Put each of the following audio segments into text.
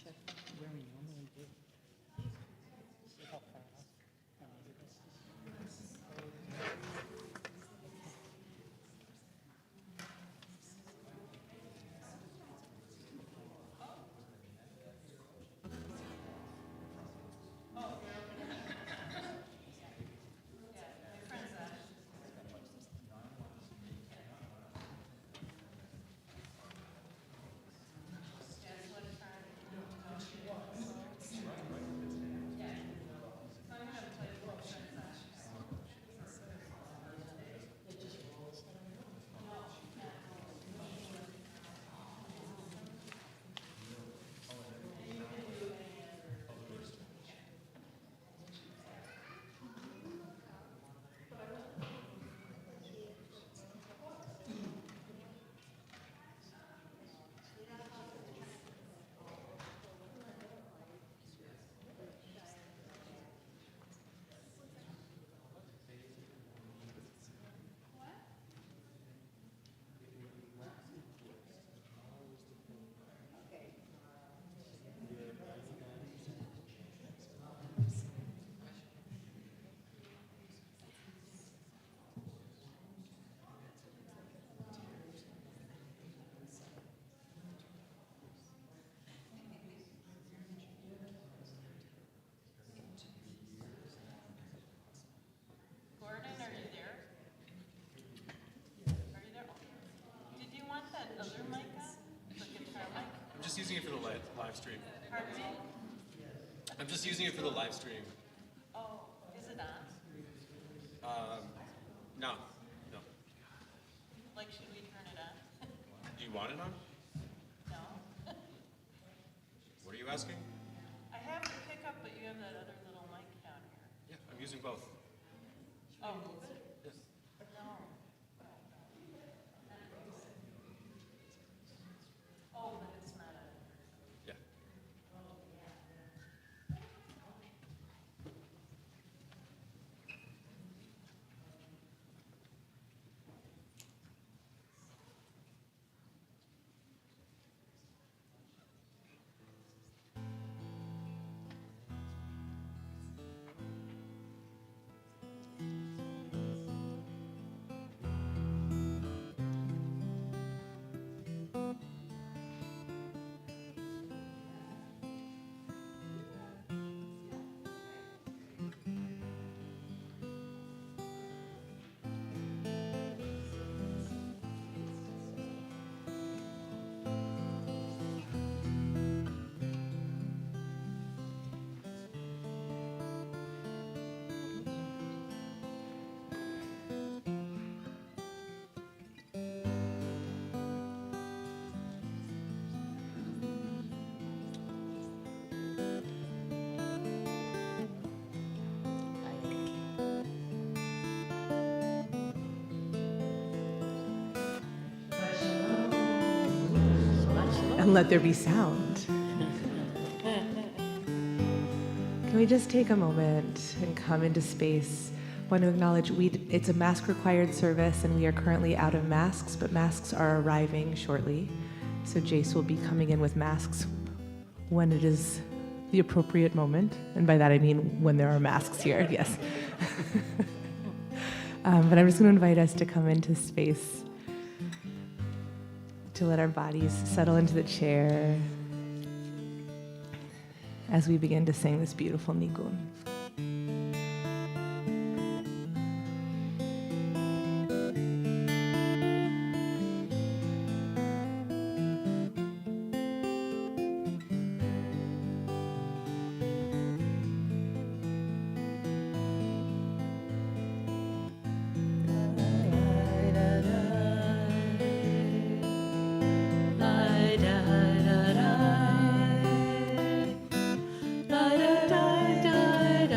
check where we normally do. See how far off our music is. Gordon, are you there? Are you there? Did you want that other mic up? The guitar mic? I'm just using it for the live stream. Pardon me? I'm just using it for the live stream. Oh, is it on? No. No. Like, should we turn it on? Do you want it on? No? What are you asking? I have the pickup, but you have that other little mic down here. Yeah, I'm using both. Oh, move it? Yes. No. Oh, but it's not on. Yeah. And let there be sound. Can we just take a moment and come into space? I want to acknowledge it's a mask-required service, and we are currently out of masks, but masks are arriving shortly. So Jace will be coming in with masks when it is the appropriate moment. And by that I mean when there are masks here, yes. But I'm just going to invite us to come into space, to let our bodies settle into the chair as we begin to sing this beautiful nigun. Da da da da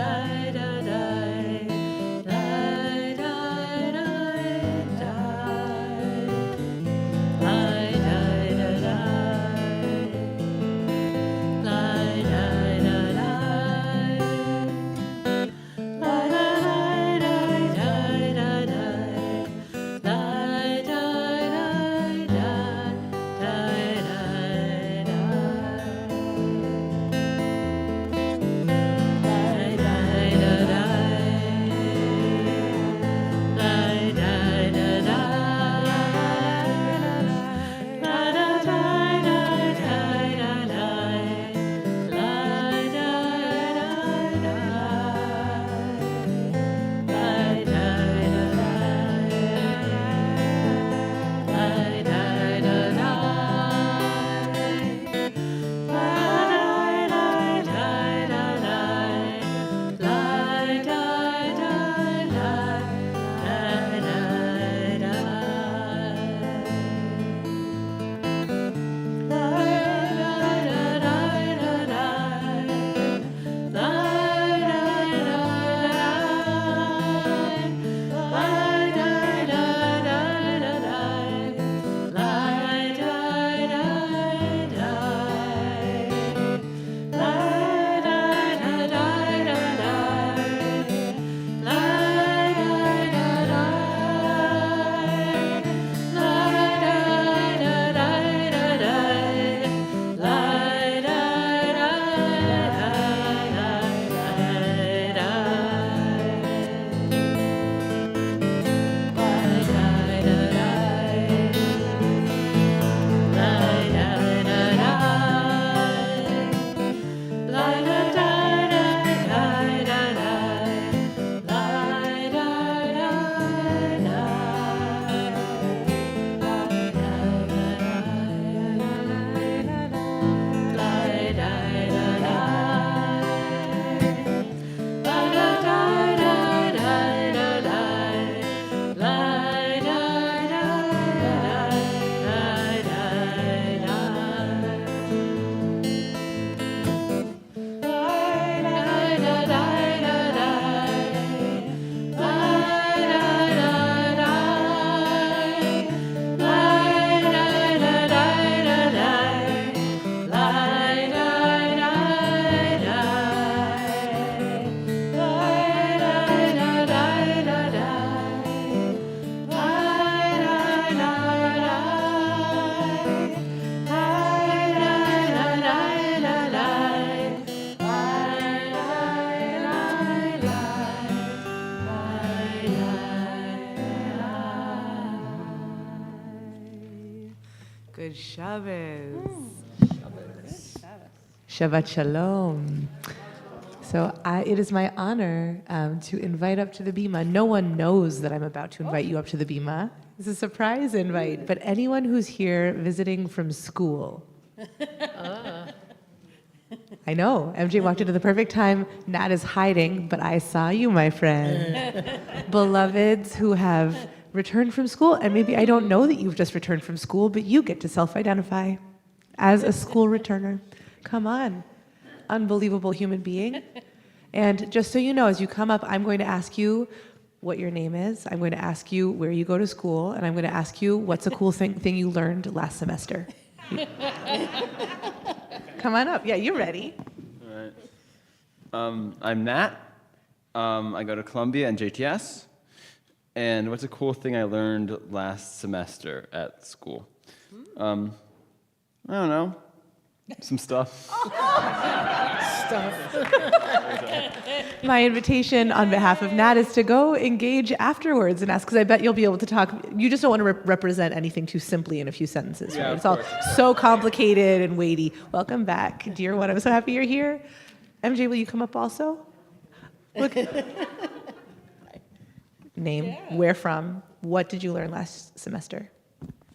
Good Shabbos. Shabbat Shalom. So it is my honor to invite up to the Bima. No one knows that I'm about to invite you up to the Bima. It's a surprise invite, but anyone who's here visiting from school. I know, MJ walked into the perfect time. Nat is hiding, but I saw you, my friend. Beloveds who have returned from school, and maybe I don't know that you've just returned from school, but you get to self-identify as a school returner. Come on, unbelievable human being. And just so you know, as you come up, I'm going to ask you what your name is. I'm going to ask you where you go to school, and I'm going to ask you what's a cool thing you learned last semester. Come on up. Yeah, you're ready. All right. I'm Nat. I go to Columbia and JTS. And what's a cool thing I learned last semester at school? I don't know. Some stuff. My invitation on behalf of Nat is to go engage afterwards and ask, because I bet you'll be able to talk. You just don't want to represent anything too simply in a few sentences, right? Yeah, It's all so complicated and weighty. Welcome back, dear one. I'm so happy you're here. MJ, will you come up also? Look. Name, where from, what did you learn last semester?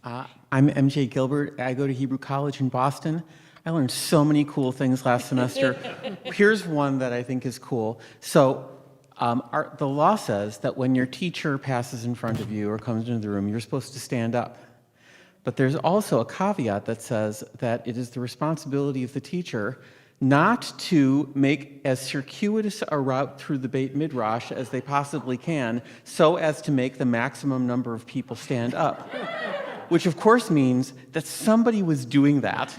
I'm MJ Gilbert. I go to Hebrew College in Boston. I learned so many cool things last semester. Here's one that I think is cool. So the law says that when your teacher passes in front of you or comes into the room, you're supposed to stand up. But there's also a caveat that says that it is the responsibility of the teacher not to make as circuitous a route through the Beit Midrash as they possibly can, so as to make the maximum number of people stand up. Which of course means that somebody was doing that.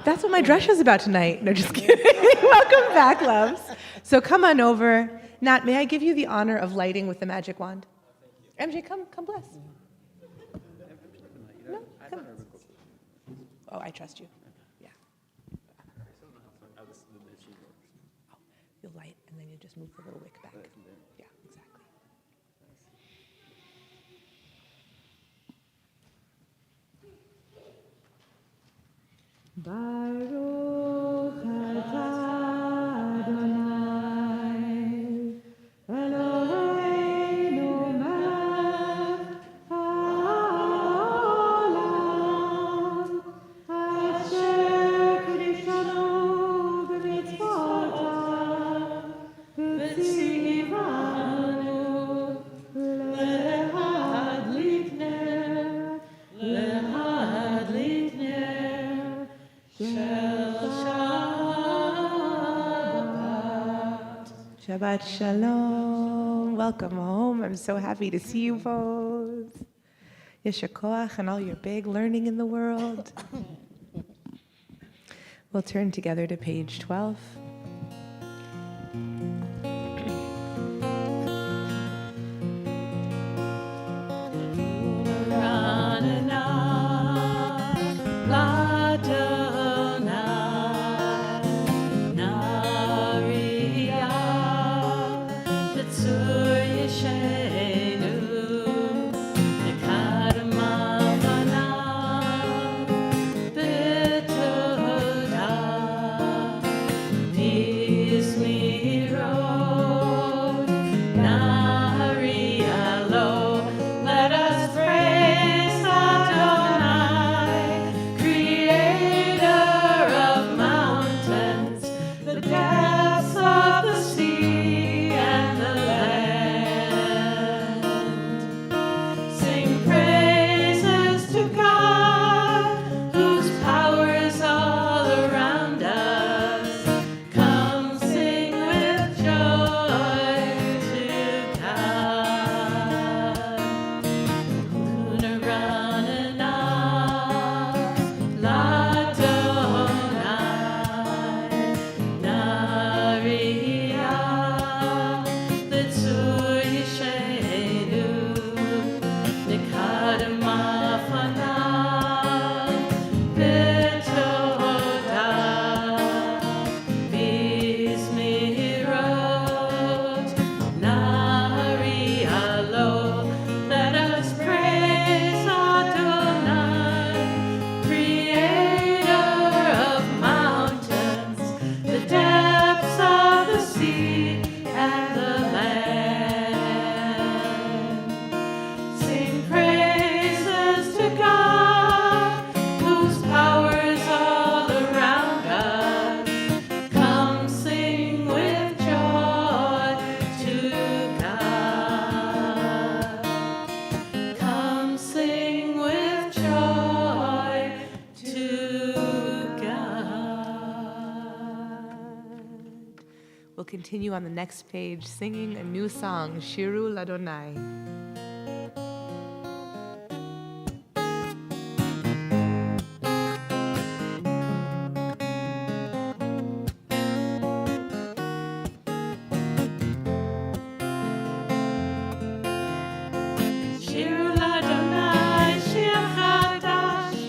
That's what my dress is about tonight. No, just kidding. Welcome back, loves. So come on over. Nat, may I give you the honor of lighting with the magic wand? MJ, come bless. No, come. Oh, I trust you. Yeah. You'll light, and then you just move the little wick back. Yeah, exactly. Baruch atah Adonai Eloheinu melech haolam asher kiddushanu b'mitzvotav v'tzivanu lehadlik ner Shabbat Shalom. Welcome home. I'm so happy to see you both. Yesher koach and all your big learning in the world. We'll turn together to page 12. continue on the next page singing a new song, Shiru Ladonai. Shir Ladonai, Shir Chadash,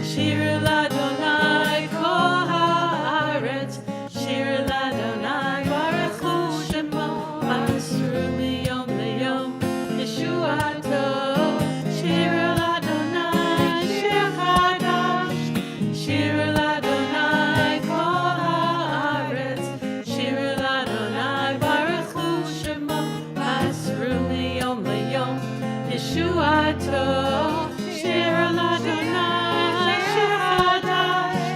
Shir Ladonai, Kol Haaretz, Shir Ladonai, Baruch Hu Shemo, Masru Miyom Leyom, Yeshuato. Shir Ladonai, Shir Chadash, Shir Ladonai, Kol Haaretz, Shir Ladonai, Baruch Hu Shemo, Masru Miyom Leyom, Yeshuato. Shir Ladonai, Shir Chadash,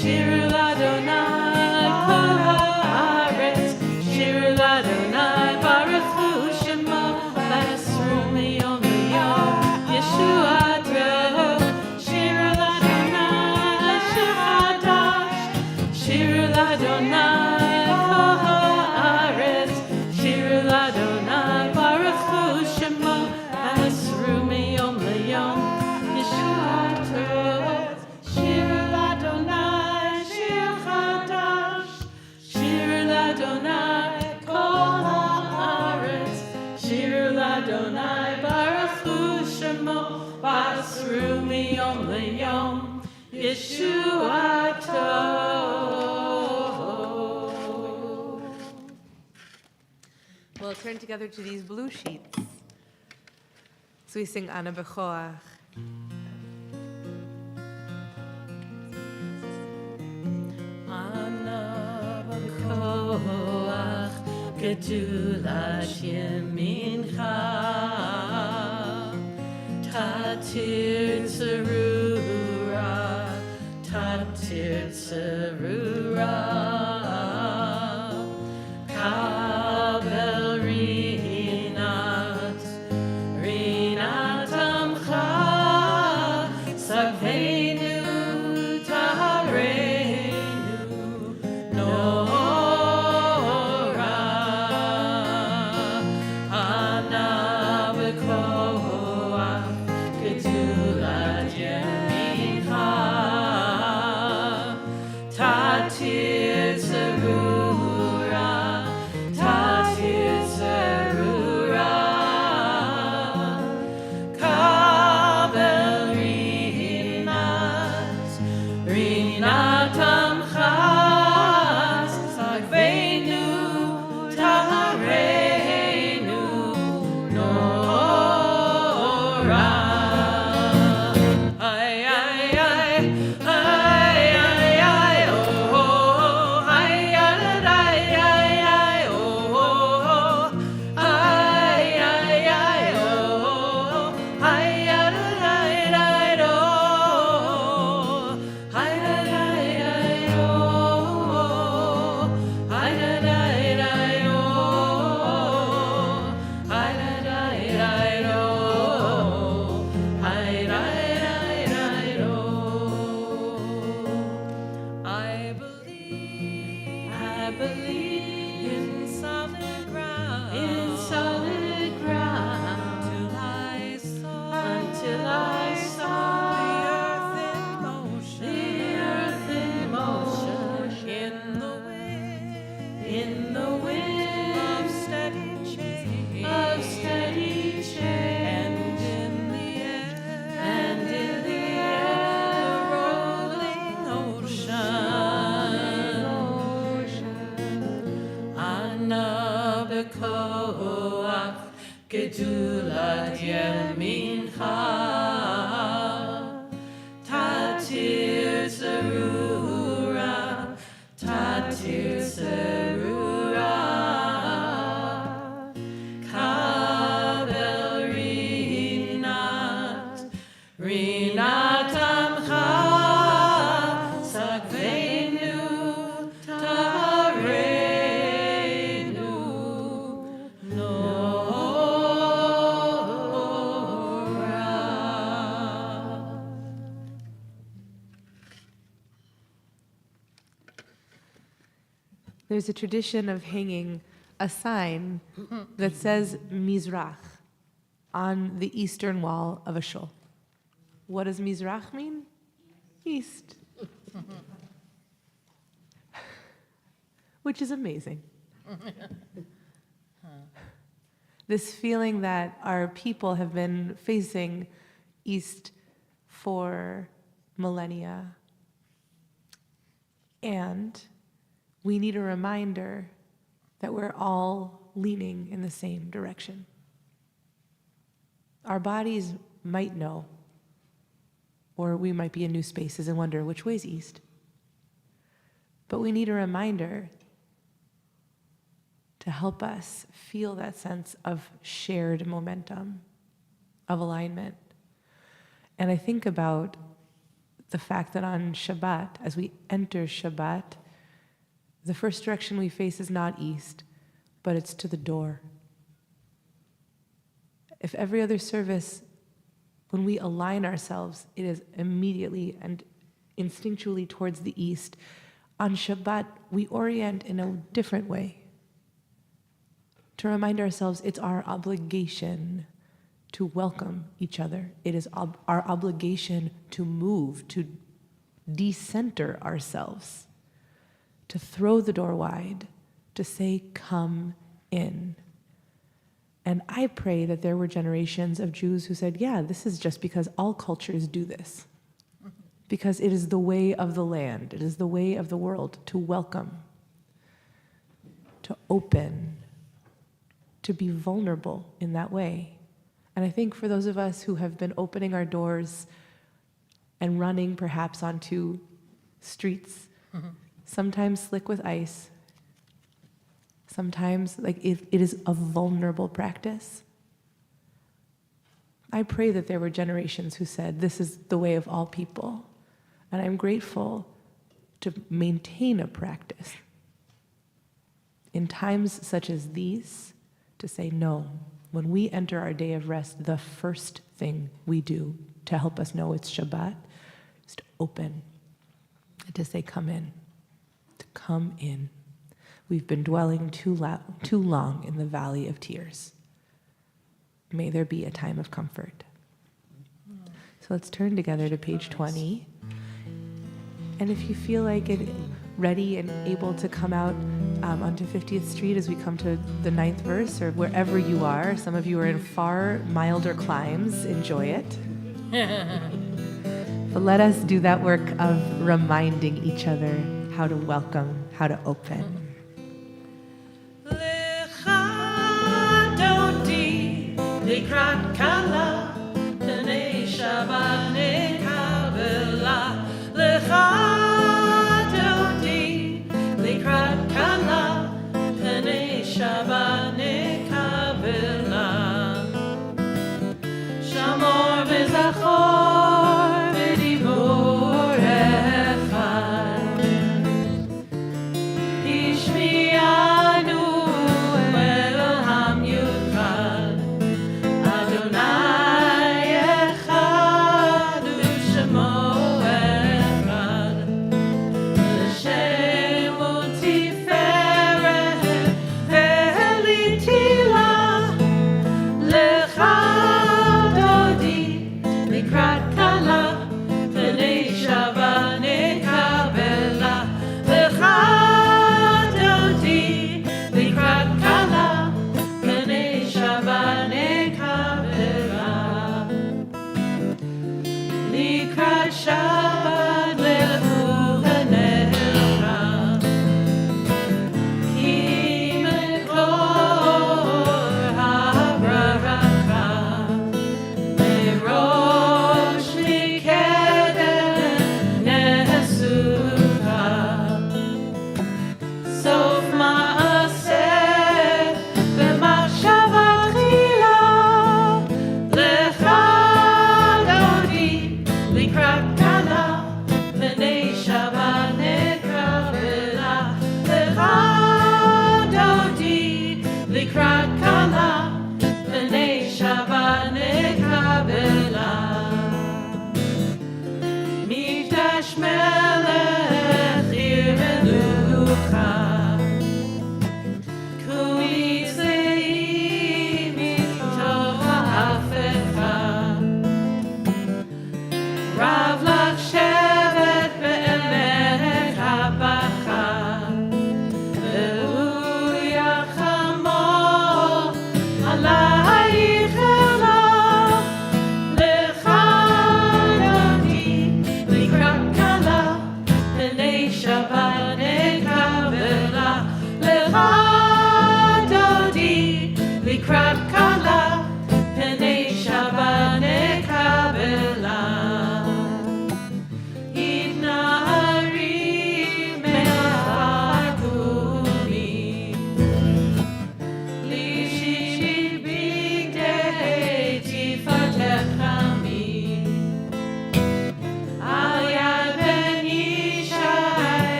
Shir Ladonai, Kol Haaretz, Shir Ladonai, Baruch Hu Shemo, Masru Miyom Leyom, Yeshuato. Shir Ladonai, Shir Chadash, Shir Ladonai, Kol Haaretz, Shir Ladonai, Baruch Hu Shemo, Masru Miyom Leyom, Yeshuato. Shir Ladonai, Shir Chadash, Shir Ladonai, Kol Haaretz, Shir Ladonai, Baruch Hu Shemo, Masru Miyom Leyom, Yeshuato. We'll turn together to these blue sheets. So we sing Ana B'Choach. Ana b'koach gedulat yemincha, tatir tzarura, tatir tzarura, kabel rinat, rinat amcha, sagvenu tahareinu nora. Ana b'koach gedulat yemincha, tatir tzarura, tatir tzarura, kabel rinat, rinat amcha, sagvenu tahareinu nora. Ay, ay, ay, ay, ay, ay, oh, oh, ay, ay, ay, ay, ay, oh, oh, ay, ay, ay, oh, ay, ay, ay, ay, oh, ay, ay, ay, ay, oh, ay, ay, ay, ay, oh, ay, ay, ay, ay, oh, ay, ay, ay, ay, oh. I believe in solid ground, until I saw the earth in motion, in the wind of steady change, and in the air, rolling ocean. Ana b'koach gedulat yemincha, tatir tzarura, tatir tzarura, kabel rinat, rinat amcha, sagvenu tahareinu nora. There's a tradition of hanging a sign that says Mizrach on the eastern wall of a shul. What does Mizrach mean? East. Which is amazing. This feeling that our people have been facing east for millennia. And we need a reminder that we're all leaning in the same direction. Our bodies might know, or we might be in new spaces and wonder which way's east. But we need a reminder to help us feel that sense of shared momentum, of alignment. And I think about the fact that on Shabbat, as we enter Shabbat, the first direction we face is not east, but it's to the door. If every other service, when we align ourselves, it is immediately and instinctually towards the east, on Shabbat, we orient in a different way. To remind ourselves it's our obligation to welcome each other. It is our obligation to move, to decenter ourselves, to throw the door wide, to say, come in. And I pray that there were generations of Jews who said, yeah, this is just because all cultures do this. Because it is the way of the land, it is the way of the world to welcome, to open, to be vulnerable in that way. And I think for those of us who have been opening our doors and running perhaps onto streets, sometimes slick with ice, sometimes it is a vulnerable practice. I pray that there were generations who said, this is the way of all people. And I'm grateful to maintain a practice in times such as these, to say no. When we enter our day of rest, the first thing we do to help us know it's Shabbat is to open and to say, come in, to come in. We've been dwelling too long in the valley of tears. May there be a time of comfort. So let's turn together to page 20. And if you feel like it, ready and able to come out onto 50th Street as we come to the 9th verse, or wherever you are. Some of you are in far milder climes. Enjoy it. But let us do that work of reminding each other how to welcome, how to open. Shamor v'zachor v'dibur echad Ishmi'anu el ham yuchad Adonai echad u'shemo echad L'shem u'tiferet ve'litila Lecha לקראת כלה, פני שבה נקבלה. לך דודי, לקראת כלה, פני שבה נקבלה. לקראת שבת לבוא ונראה, כי מקור הברכה. לקראת כלה, פני שבת נקבלה. מקדש מלך עיר מלוכה,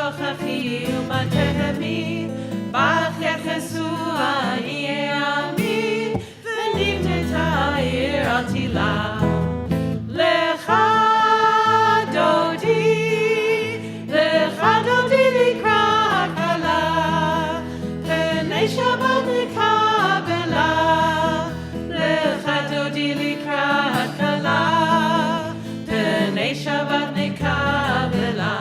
תוכחי ומתהמי, בך יחסו עניי עמי, ונבנית העיר עתילה. לך דודי, לך דודי לקרא כלה, פני שבת נקבלה. לך דודי לקרא כלה, פני שבת נקבלה.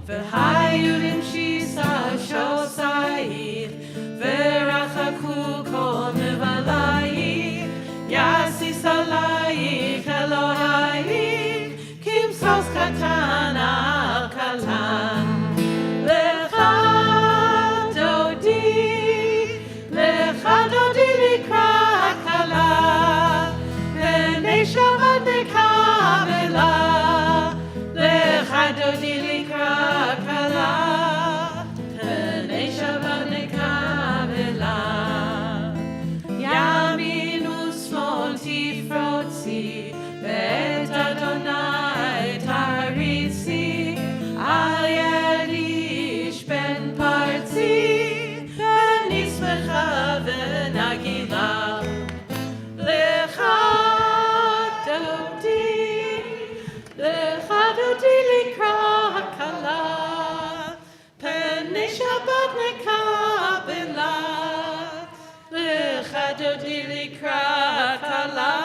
והיהודים שיסה שוסייך, ורחקו כל מבלייך, יסיס עלייך אלוהייך, כמסוס קטן על קטן. לך דודי, לך דודי לקרא כלה, פני שבת נקבלה. לך דודי לקרא כלה, פני שבת נקבלה. ימין ושמאל תפרוצי, ואת אדוני תריצי, על ידיש פן פרצי, ואני שמחה ונגילה. לך דודי, לך דודי לקרא כלה, פני שבת נקבלה. לך דודי לקרא כלה,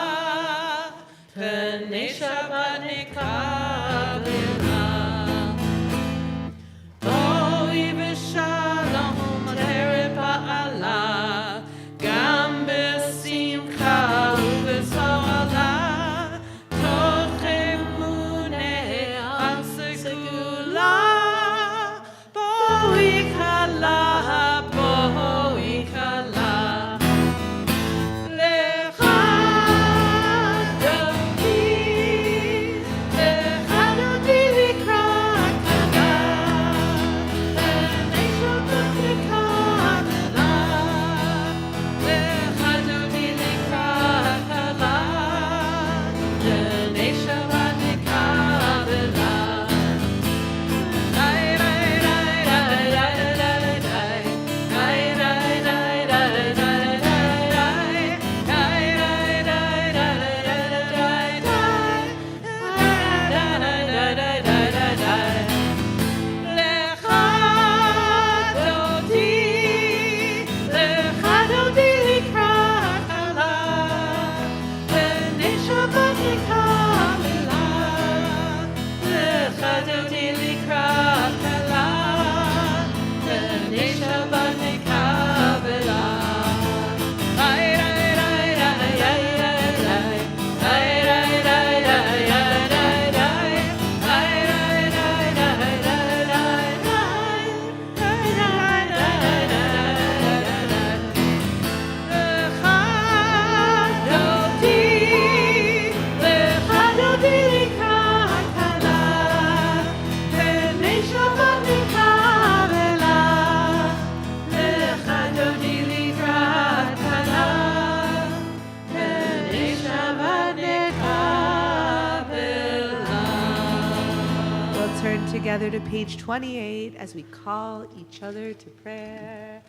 פני שבת נקבלה. בואי בשלום ערב פעלה, גם בשמחה ובצהלה, תוך אמוני עם סגולה. בואי כלה, בואי כלה. לך דודי, לך דודי לקרא כלה, פני שבת נקבלה. לך דודי לקרא כלה, פני שבת נקבלה. לך דודי, לך דודי לקרא כלה, פני שבת נקבלה. לך דודי לקרא כלה, פני שבת נקבלה. We'll turn together to page 28 as we call each other to prayer.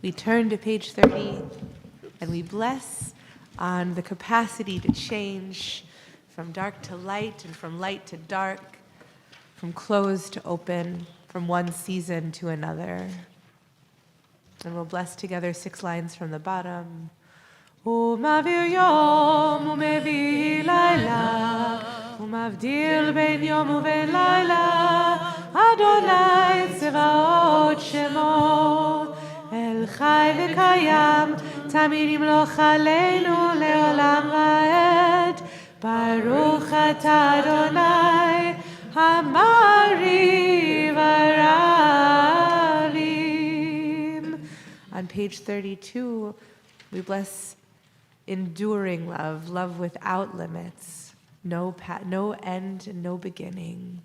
We turn to page 30 and we bless on the capacity to change from dark to light and from light to dark, from closed to open, from one season to another. And we'll bless together 6 lines from the bottom. ומעביר יום ומביא לילה, ומבדיל בין יום ובין לילה, אדוני צבאות שמו, אל חי וקיים, תמיד ימלוך עלינו לעולם ועד. ברוך אתה אדוני, המריב הרבים. On page 32, we bless enduring love, love without limits, no end and no beginning.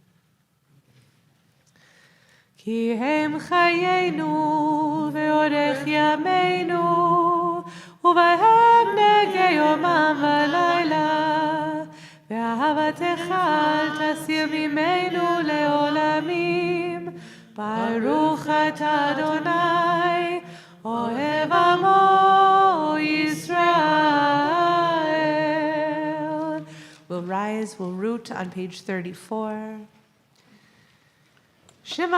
כי הם חיינו ואורך ימינו, ובהם נגע יומם ולילה, ואהבתך אל תסיר ממנו לעולמים. ברוך אתה אדוני, אוהב עמו Israel. We'll rise, we'll root on page 34. Shema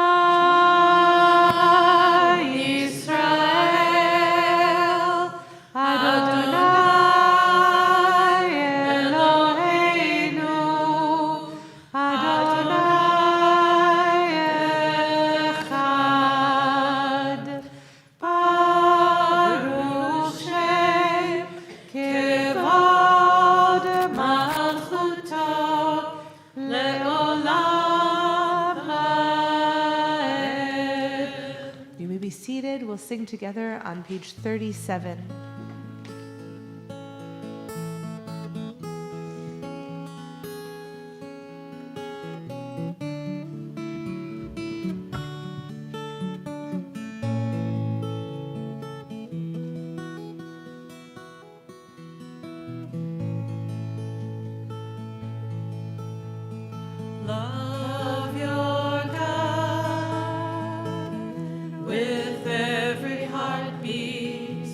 Yisrael, Adonai Eloheinu, Adonai Echad. Baruch Shem Kevod Malchuto Le'olam Va'ed. You may be seated. We'll sing together on page 37. Love your God with every heartbeat,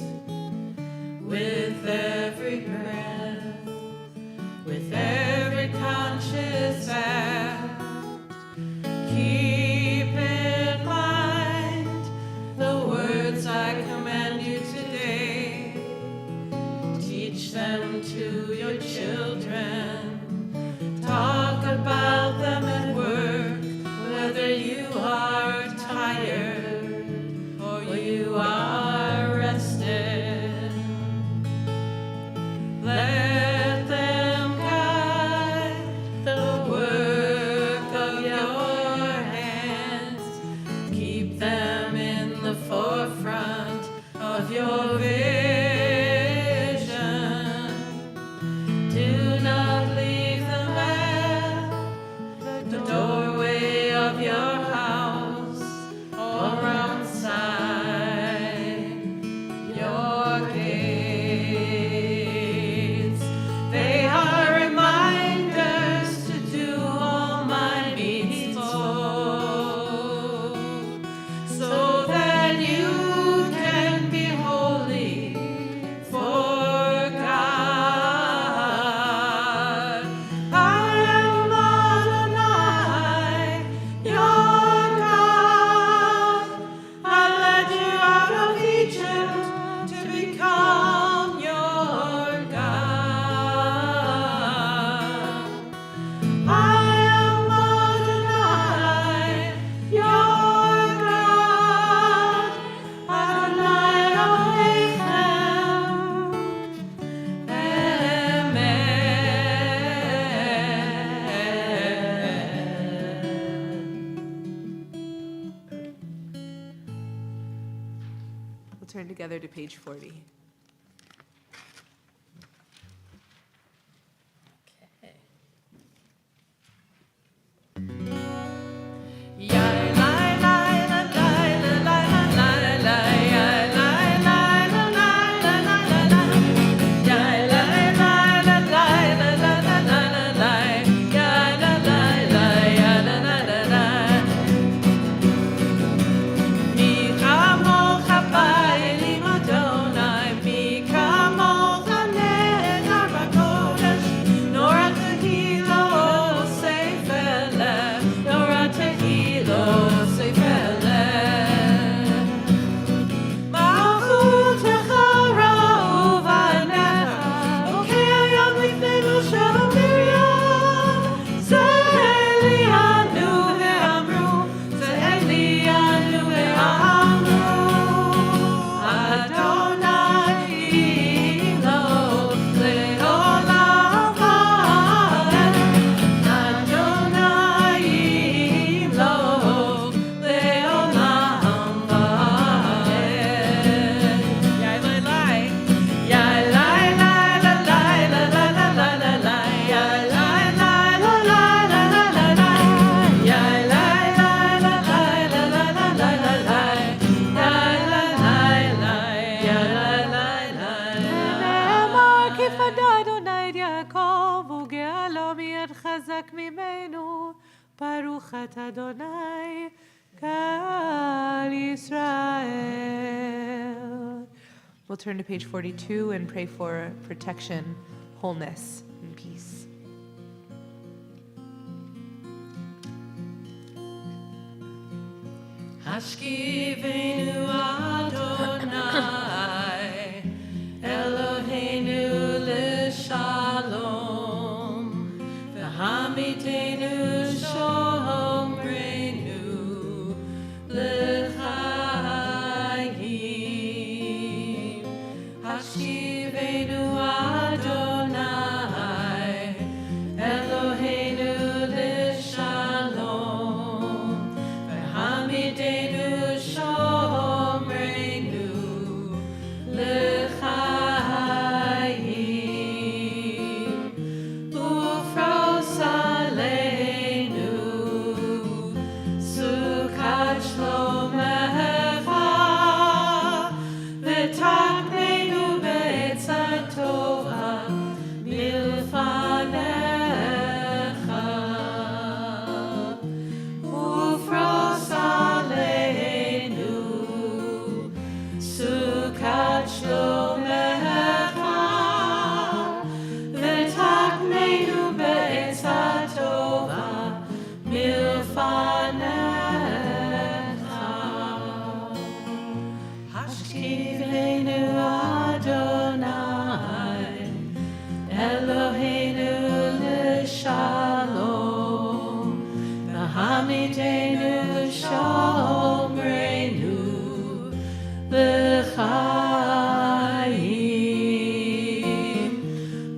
with every breath, with every conscious act. Keep in mind the words I command you today. Teach them to your children. Talk about them at work, whether you are tired or you are rested. Let them guide the work of your hands. Keep them in the forefront of your vision. Do not leave them at the doorway of your house or outside your gates. They are reminders to do all my mitzvot, so that you can be holy for God. I am Adonai, your God. I led you out of Egypt to become your God. I am Adonai, your God. Adonai Elohechem. We'll turn together to page 40. Mi amor, Chapay, Baruch atah Adonai Kal Yisrael. We'll turn to page 42 and pray for protection, wholeness, and peace. Hashkivenu Adonai Eloheinu l'shalom v'hamitenu shomreinu l'chaim. Hashkivenu Adonai Eloheinu l'shalom v'hamitenu shomreinu l'chaim. Ufros aleinu sukat shlomecha v'taknenu be'etza tova milfanecha. Ufros aleinu sukat shlomecha v'taknenu be'etza tova milfanecha. Hashkivenu Adonai Eloheinu l'shalom v'hamitenu shomreinu l'chaim.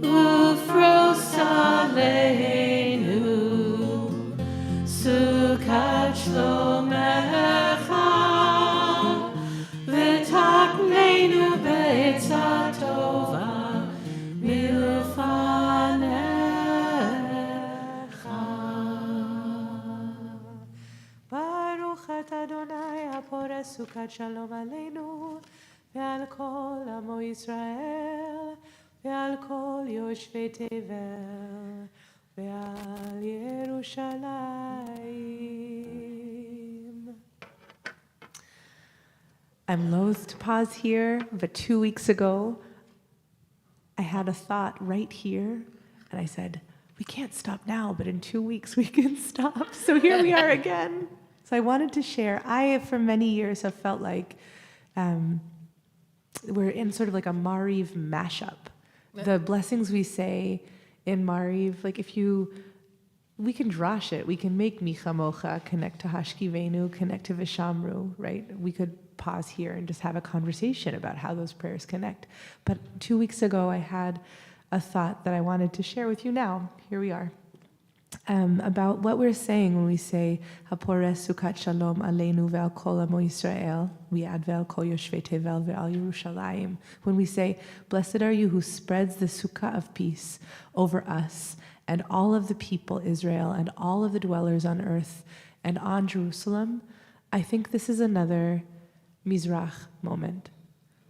Ufros aleinu sukat shlomecha v'taknenu be'etza tova milfanecha. Baruch atah Adonai הפורש סוכת שלום עלינו ועל כל עמו ישראל ועל כל יושבי תבל ועל ירושלים. I'm loath to pause here, but 2 weeks ago, I had a thought right here, and I said, we can't stop now, but in 2 weeks we can stop. So here we are again. So I wanted to share. I, for many years, have felt like we're in sort of like a Mariv mashup. The blessings we say in Mariv, like we can drash it. We can make Micha Mocha connect to Hashkivenu, connect to Vishamru, right? We could pause here and just have a conversation about how those prayers connect. But 2 weeks ago, I had a thought that I wanted to share with you now. Here we are. About what we're saying when we say Haporeh Sukat Shalom Aleinu Ve'al Kol Amo Yisrael, we add Ve'al Kol Yoshvei Tevel Ve'al Yerushalayim. When we say, blessed are you who spreads the sukkah of peace over us and all of the people Israel and all of the dwellers on earth and on Jerusalem, I think this is another Mizrach moment.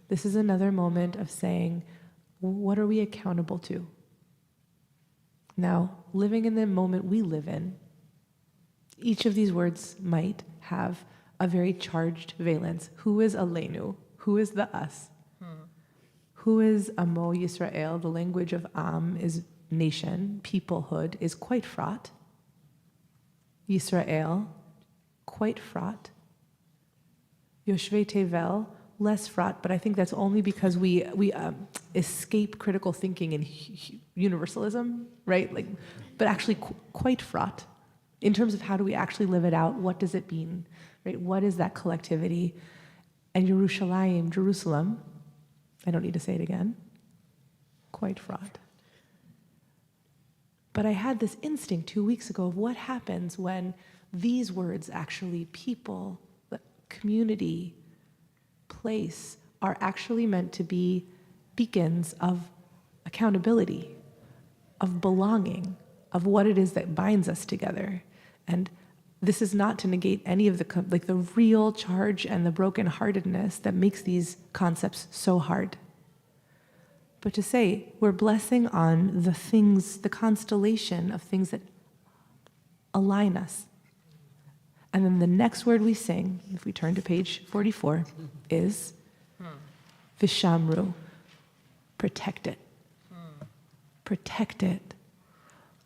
This is another moment of saying, what are we accountable to? Now, living in the moment we live in, each of these words might have a very charged valence. Who is Aleinu? Who is the us? Who is Amo Yisrael? The language of Am is nation, peoplehood, is quite fraught. Yisrael, quite fraught. Yoshvei Tevel, less fraught, but I think that's only because we escape critical thinking and universalism, right? But actually quite fraught in terms of how do we actually live it out? What does it mean, right? What is that collectivity? And Yerushalayim, Jerusalem, I don't need to say it again, quite fraught. But I had this instinct 2 weeks ago of what happens when these words actually, people, community, place, are actually meant to be beacons of accountability, of belonging, of what it is that binds us together. And this is not to negate any of the real charge and the brokenheartedness that makes these concepts so hard. But to say we're blessing on the things, the constellation of things that align us. And then the next word we sing, if we turn to page 44, is Vishamru. Protect it. Protect it.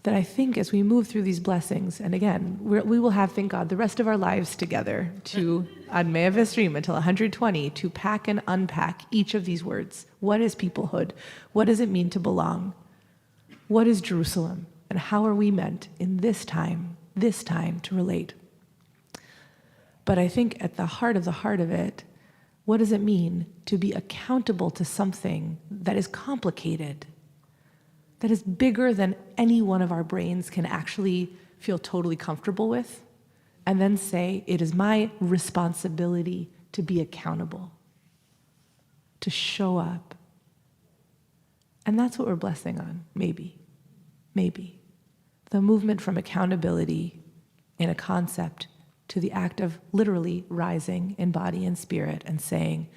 That I think as we move through these blessings, and again, we will have, thank God, the rest of our lives together to, on Mea Vestrim until 120, to pack and unpack each of these words. What is peoplehood? What does it mean to belong? What is Jerusalem? And how are we meant in this time to relate? But I think at the heart of it, what does it mean to be accountable to something that is complicated, that is bigger than any one of our brains can actually feel totally comfortable with, and then say, it is my responsibility to be accountable, to show up. And that's what we're blessing on, maybe. The movement from accountability in a concept to the act of literally rising in body and spirit and saying,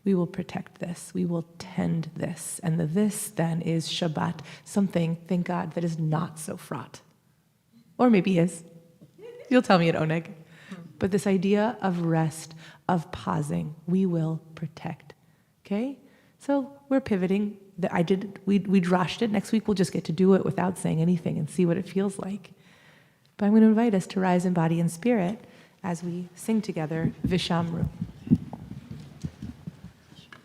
we will protect this, we will tend this. And the this then is Shabbat, something, thank God, that is not so fraught. Or maybe is. You'll tell me at Oneg. But this idea of rest, of pausing, we will protect. Okay? So we're pivoting. We drashed it. Next week we'll just get to do it without saying anything and see what it feels like. But I'm going to invite us to rise in body and spirit as we sing together Vishamru.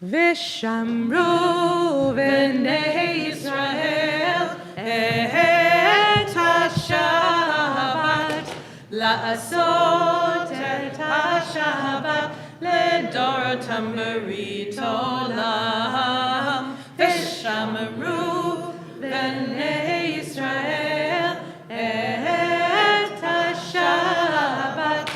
Vishamru v'nei Yisrael et ha-Shabbat la'asot et ha-Shabbat ledorotam berit olam. Vishamru v'nei Yisrael et ha-Shabbat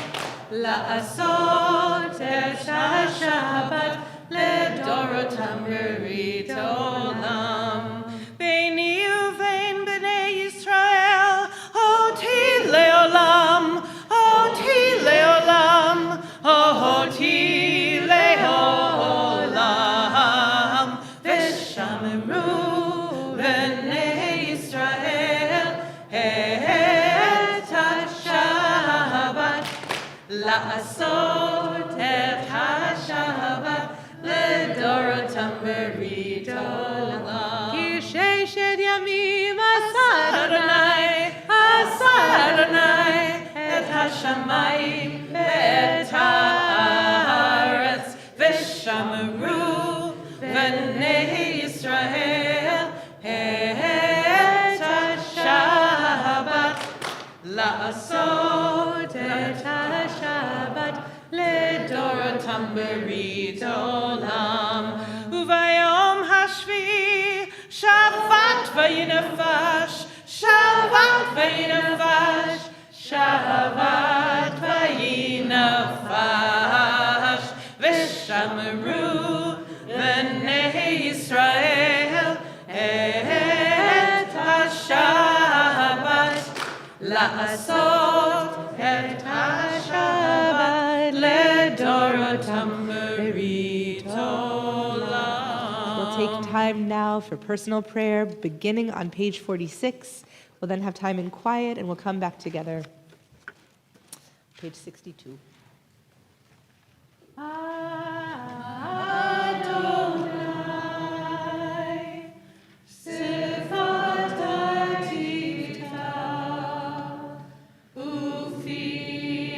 la'asot et ha-Shabbat ledorotam berit olam. Beini uvein b'nei Yisrael oti leolam, oti leolam, oti leolam. Vishamru b'nei Yisrael et ha-Shabbat la'asot et ha-Shabbat ledorotam berit olam. Ki sheshet yamim asa Adonai et hashamayim et haaretz. Vishamru v'nei Yisrael et ha-Shabbat la'asot et ha-Shabbat ledorotam berit olam. Uvayom hashvi Shabbat vayinafash, Shabbat vayinafash, Shabbat vayinafash. Vishamru v'nei Yisrael et ha-Shabbat la'asot et ha-Shabbat ledorotam berit olam. We'll take time now for personal prayer, beginning on page 46. We'll then have time in quiet, and we'll come back together. Page 62. Adonai, Sifat Atifta, Ufi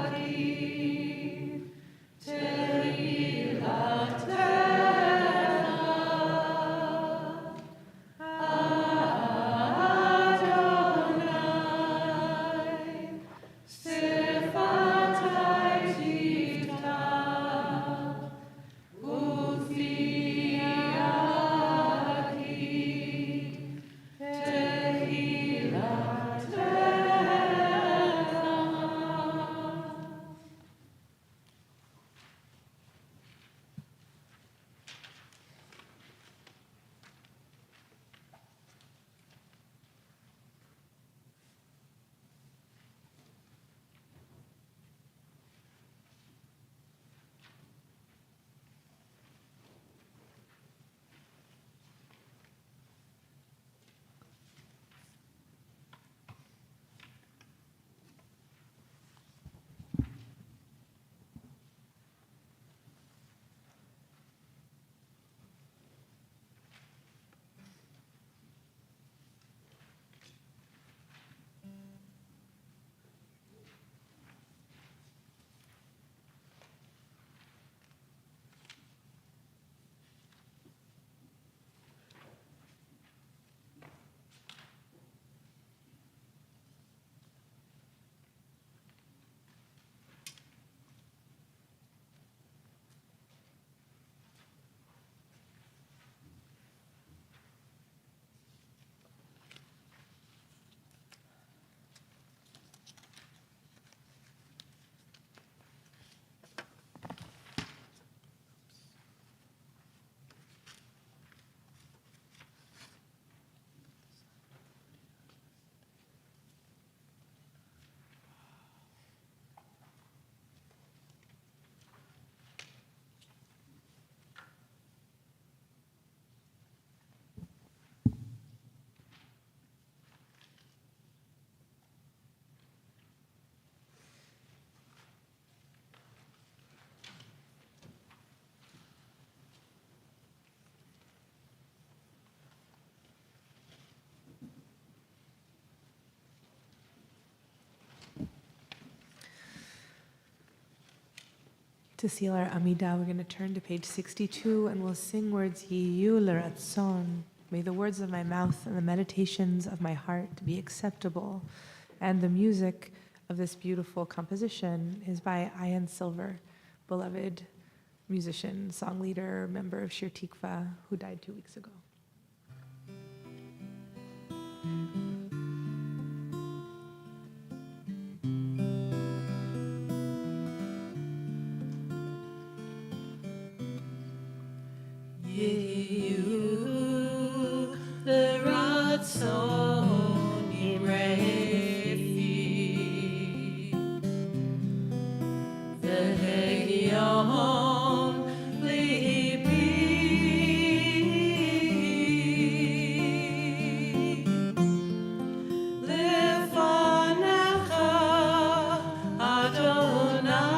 Akiv, Telilatecha, Adonai, Sifat To seal our Amida, we're going to turn to page 62 and we'll sing words Yiyu l'ratzon. May the words of my mouth and the meditations of my heart be acceptable. And the music of this beautiful composition is by Ayan Silver, beloved musician, song leader, member of Shir Tikva, who died 2 weeks ago. You, the Ratzon Imrefi, the Hegion Libi, Lefanecha Adonai.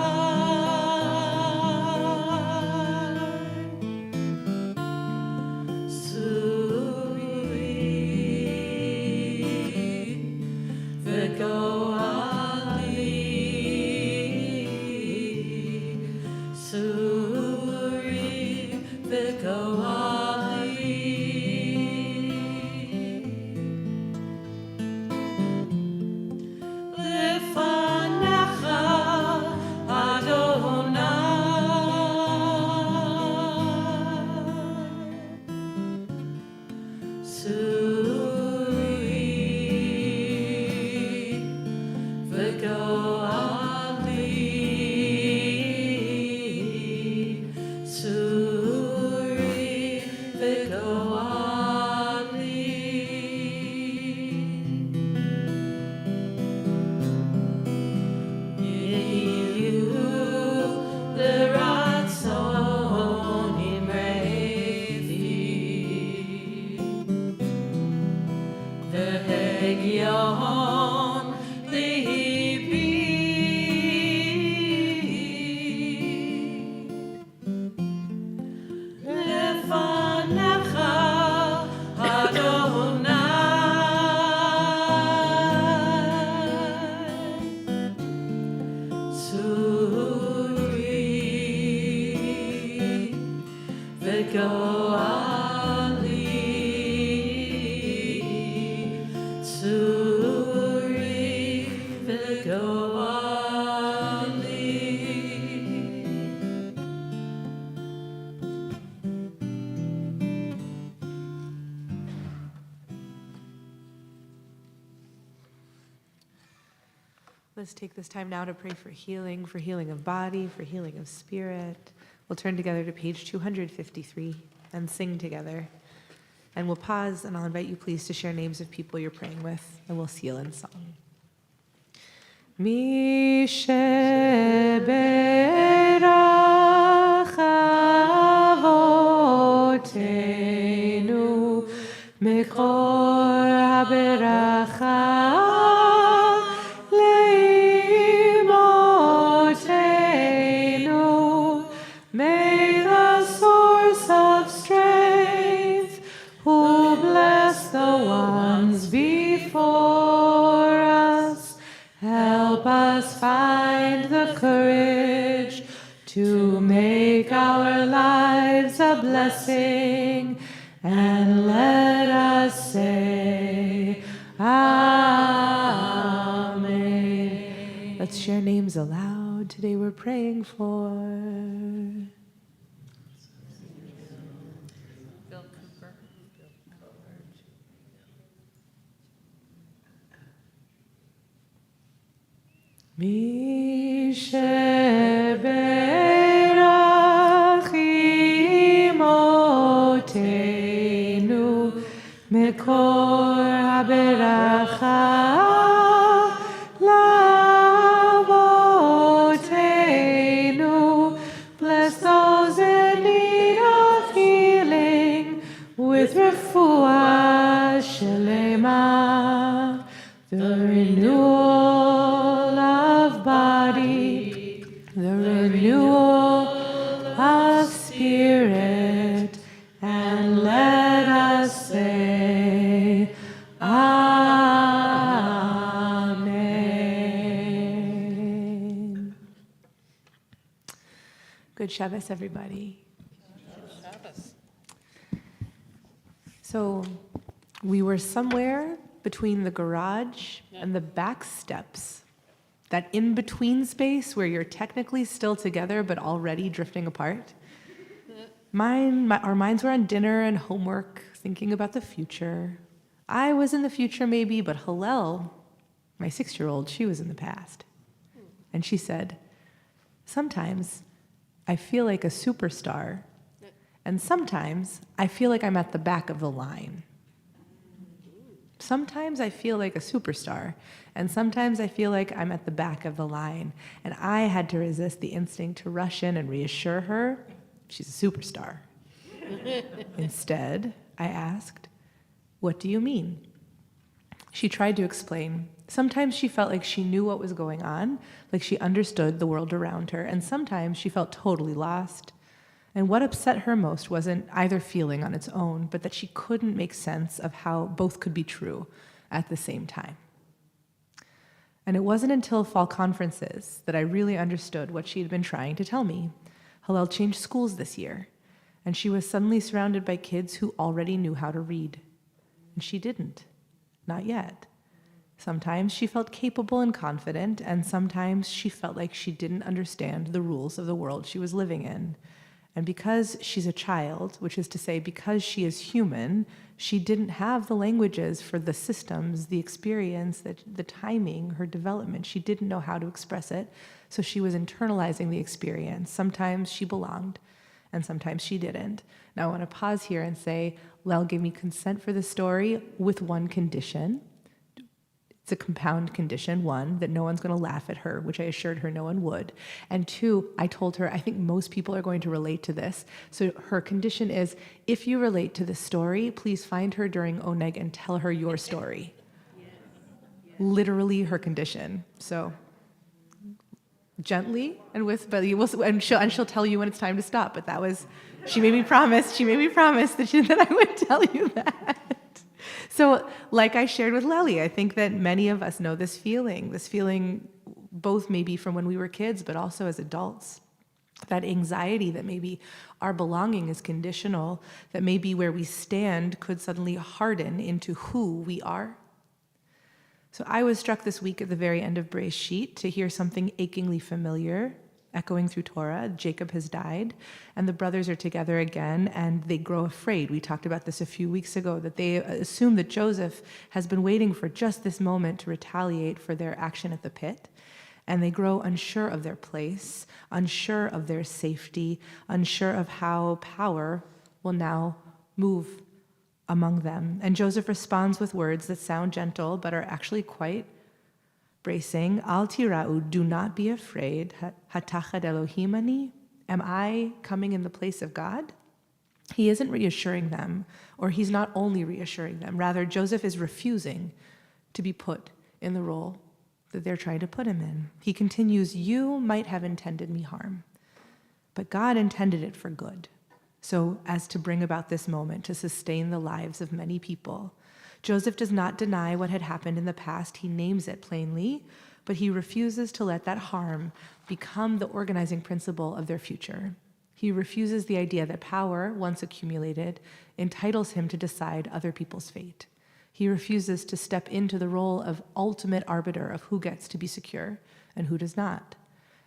Let's take this time now to pray for healing of body, for healing of spirit. We'll turn together to page 253 and sing together. And we'll pause, and I'll invite you please to share names of people you're praying with, and we'll seal in song. Mi sheberach avotenu mekor haberacha leimotenu. May the source of strength, who bless the ones before us, help us find the courage to make our lives a blessing, and let us say, Amen. Let's share names aloud. Today we're praying for Mi sheberach imotenu mekor haberacha lavotenu. Bless those in need of healing with refuah shelema, the renewal of body, the renewal of spirit, and let us say, Amen. Good Shabbos, everybody. So we were somewhere between the garage and the back steps. That in-between space where you're technically still together but already drifting apart. Our minds were on dinner and homework, thinking about the future. I was in the future maybe, but Hillel, my 6-year-old, she was in the past. And she said, sometimes I feel like a superstar, and sometimes I feel like I'm at the back of the line. Sometimes I feel like a superstar, and sometimes I feel like I'm at the back of the line. And I had to resist the instinct to rush in and reassure her she's a superstar. Instead, I asked, what do you mean? She tried to explain. Sometimes she felt like she knew what was going on, like she understood the world around her, and sometimes she felt totally lost. And what upset her most wasn't either feeling on its own, but that she couldn't make sense of how both could be true at the same time. And it wasn't until fall conferences that I really understood what she had been trying to tell me. Hillel changed schools this year, and she was suddenly surrounded by kids who already knew how to read. And she didn't. Not yet. Sometimes she felt capable and confident, and sometimes she felt like she didn't understand the rules of the world she was living in. And because she's a child, which is to say, because she is human, she didn't have the languages for the systems, the experience, the timing, her development. She didn't know how to express it, so she was internalizing the experience. Sometimes she belonged, and sometimes she didn't. Now I want to pause here and say, Lel gave me consent for the story with one condition. It's a compound condition. 1, that no one's going to laugh at her, which I assured her no one would. And 2, I told her, I think most people are going to relate to this. So her condition is, if you relate to this story, please find her during Oneg and tell her your story. Literally her condition. So gently and she'll tell you when it's time to stop. But that was, she made me promise that I would tell you that. So like I shared with Lely, I think that many of us know this feeling both maybe from when we were kids, but also as adults. That anxiety that maybe our belonging is conditional, that maybe where we stand could suddenly harden into who we are. So I was struck this week at the very end of Bereshit to hear something achingly familiar echoing through Torah. Jacob has died, and the brothers are together again, and they grow afraid. We talked about this a few weeks ago, that they assume that Joseph has been waiting for just this moment to retaliate for their action at the pit, and they grow unsure of their place, unsure of their safety, unsure of how power will now move among them. And Joseph responds with words that sound gentle, but are actually quite bracing. Al tira'u, do not be afraid. Hatachad Elohim ani, am I coming in the place of God? He isn't reassuring them, or he's not only reassuring them. Rather, Joseph is refusing to be put in the role that they're trying to put him in. He continues, you might have intended me harm, but God intended it for good, so as to bring about this moment to sustain the lives of many people. Joseph does not deny what had happened in the past. He names it plainly, but he refuses to let that harm become the organizing principle of their future. He refuses the idea that power, once accumulated, entitles him to decide other people's fate. He refuses to step into the role of ultimate arbiter of who gets to be secure and who does not.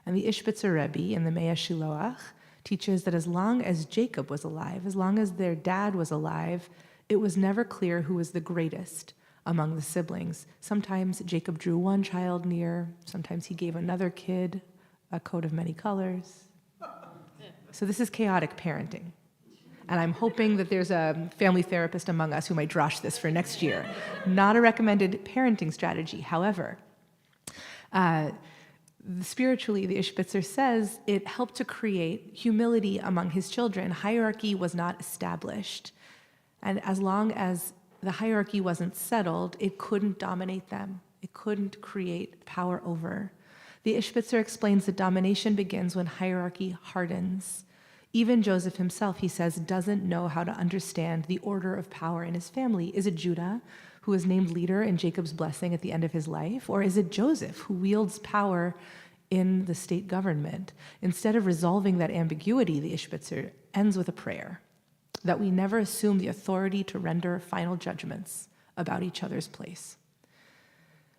And the Ishbitzer Rebbe in the Mea Shiloach teaches that as long as Jacob was alive, as long as their dad was alive, it was never clear who was the greatest among the siblings. Sometimes Jacob drew one child near, sometimes he gave another kid a coat of many colors. So this is chaotic parenting. And I'm hoping that there's a family therapist among us who might drosh this for next year. Not a recommended parenting strategy. However, spiritually, the Ishbitzer says it helped to create humility among his children. Hierarchy was not established. And as long as the hierarchy wasn't settled, it couldn't dominate them. It couldn't create power over. The Ishbitzer explains that domination begins when hierarchy hardens. Even Joseph himself, he says, doesn't know how to understand the order of power in his family. Is it Judah, who is named leader in Jacob's blessing at the end of his life? Or is it Joseph, who wields power in the state government. Instead of resolving that ambiguity, the Ishbitzer ends with a prayer that we never assume the authority to render final judgments about each other's place.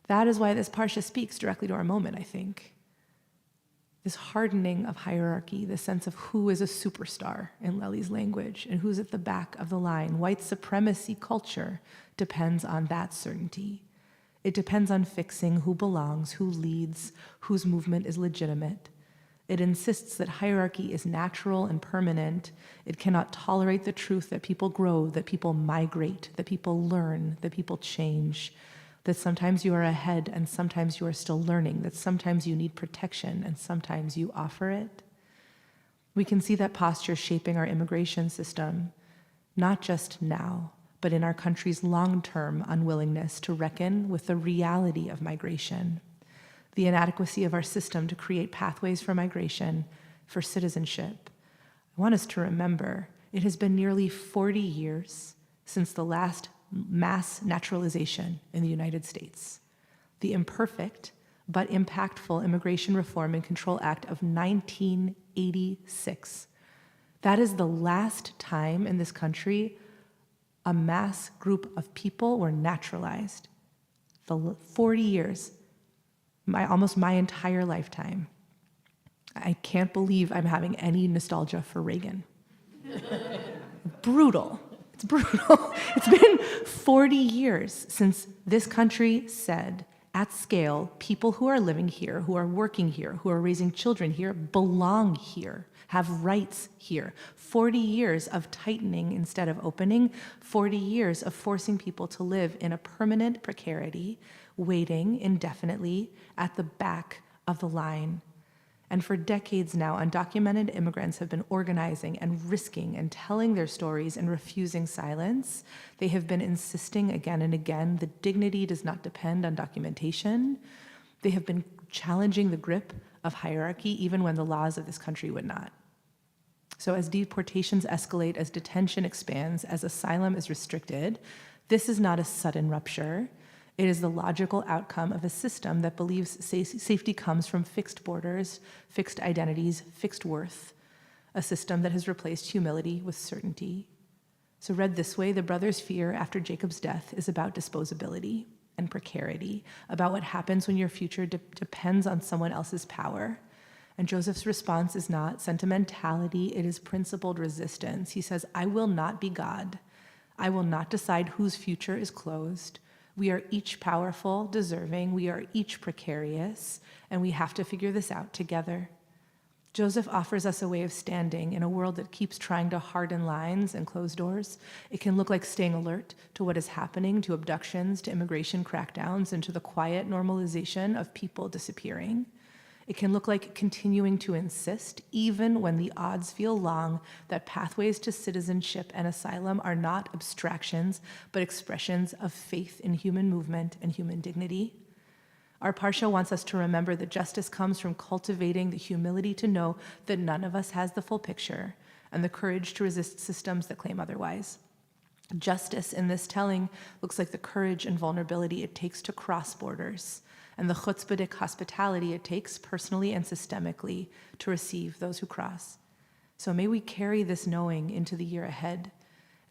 That is why this parsha speaks directly to our moment, I think. This hardening of hierarchy, the sense of who is a superstar in Lely's language and who's at the back of the line. White supremacy culture depends on that certainty. It depends on fixing who belongs, who leads, whose movement is legitimate. It insists that hierarchy is natural and permanent. It cannot tolerate the truth that people grow, that people migrate, that people learn, that people change, that sometimes you are ahead and sometimes you are still learning, that sometimes you need protection and sometimes you offer it. We can see that posture shaping our immigration system, not just now, but in our country's long-term unwillingness to reckon with the reality of migration, the inadequacy of our system to create pathways for migration, for citizenship. I want us to remember it has been nearly 40 years since the last mass naturalization in the United States, the imperfect but impactful Immigration Reform and Control Act of 1986. That is the last time in this country a mass group of people were naturalized. The 40 years, almost my entire lifetime. I can't believe I'm having any nostalgia for Reagan. Brutal. It's brutal. It's been 40 years since this country said, at scale, people who are living here, who are working here, who are raising children here, belong here, have rights here. 40 years of tightening instead of opening, 40 years of forcing people to live in a permanent precarity, waiting indefinitely at the back of the line. And for decades now, undocumented immigrants have been organizing and risking and telling their stories and refusing silence. They have been insisting again and again that dignity does not depend on documentation. They have been challenging the grip of hierarchy even when the laws of this country would not. So as deportations escalate, as detention expands, as asylum is restricted, this is not a sudden rupture. It is the logical outcome of a system that believes safety comes from fixed borders, fixed identities, fixed worth, a system that has replaced humility with certainty. So read this way, the brothers' fear after Jacob's death is about disposability and precarity, about what happens when your future depends on someone else's power. And Joseph's response is not sentimentality, it is principled resistance. He says, I will not be God. I will not decide whose future is closed. We are each powerful, deserving, we are each precarious, and we have to figure this out together. Joseph offers us a way of standing in a world that keeps trying to harden lines and close doors. It can look like staying alert to what is happening, to abductions, to immigration crackdowns, and to the quiet normalization of people disappearing. It can look like continuing to insist, even when the odds feel long, that pathways to citizenship and asylum are not abstractions, but expressions of faith in human movement and human dignity. Our Parsha wants us to remember that justice comes from cultivating the humility to know that none of us has the full picture, and the courage to resist systems that claim otherwise. Justice in this telling looks like the courage and vulnerability it takes to cross borders, and the chutzpahdik hospitality it takes personally and systemically to receive those who cross. So may we carry this knowing into the year ahead,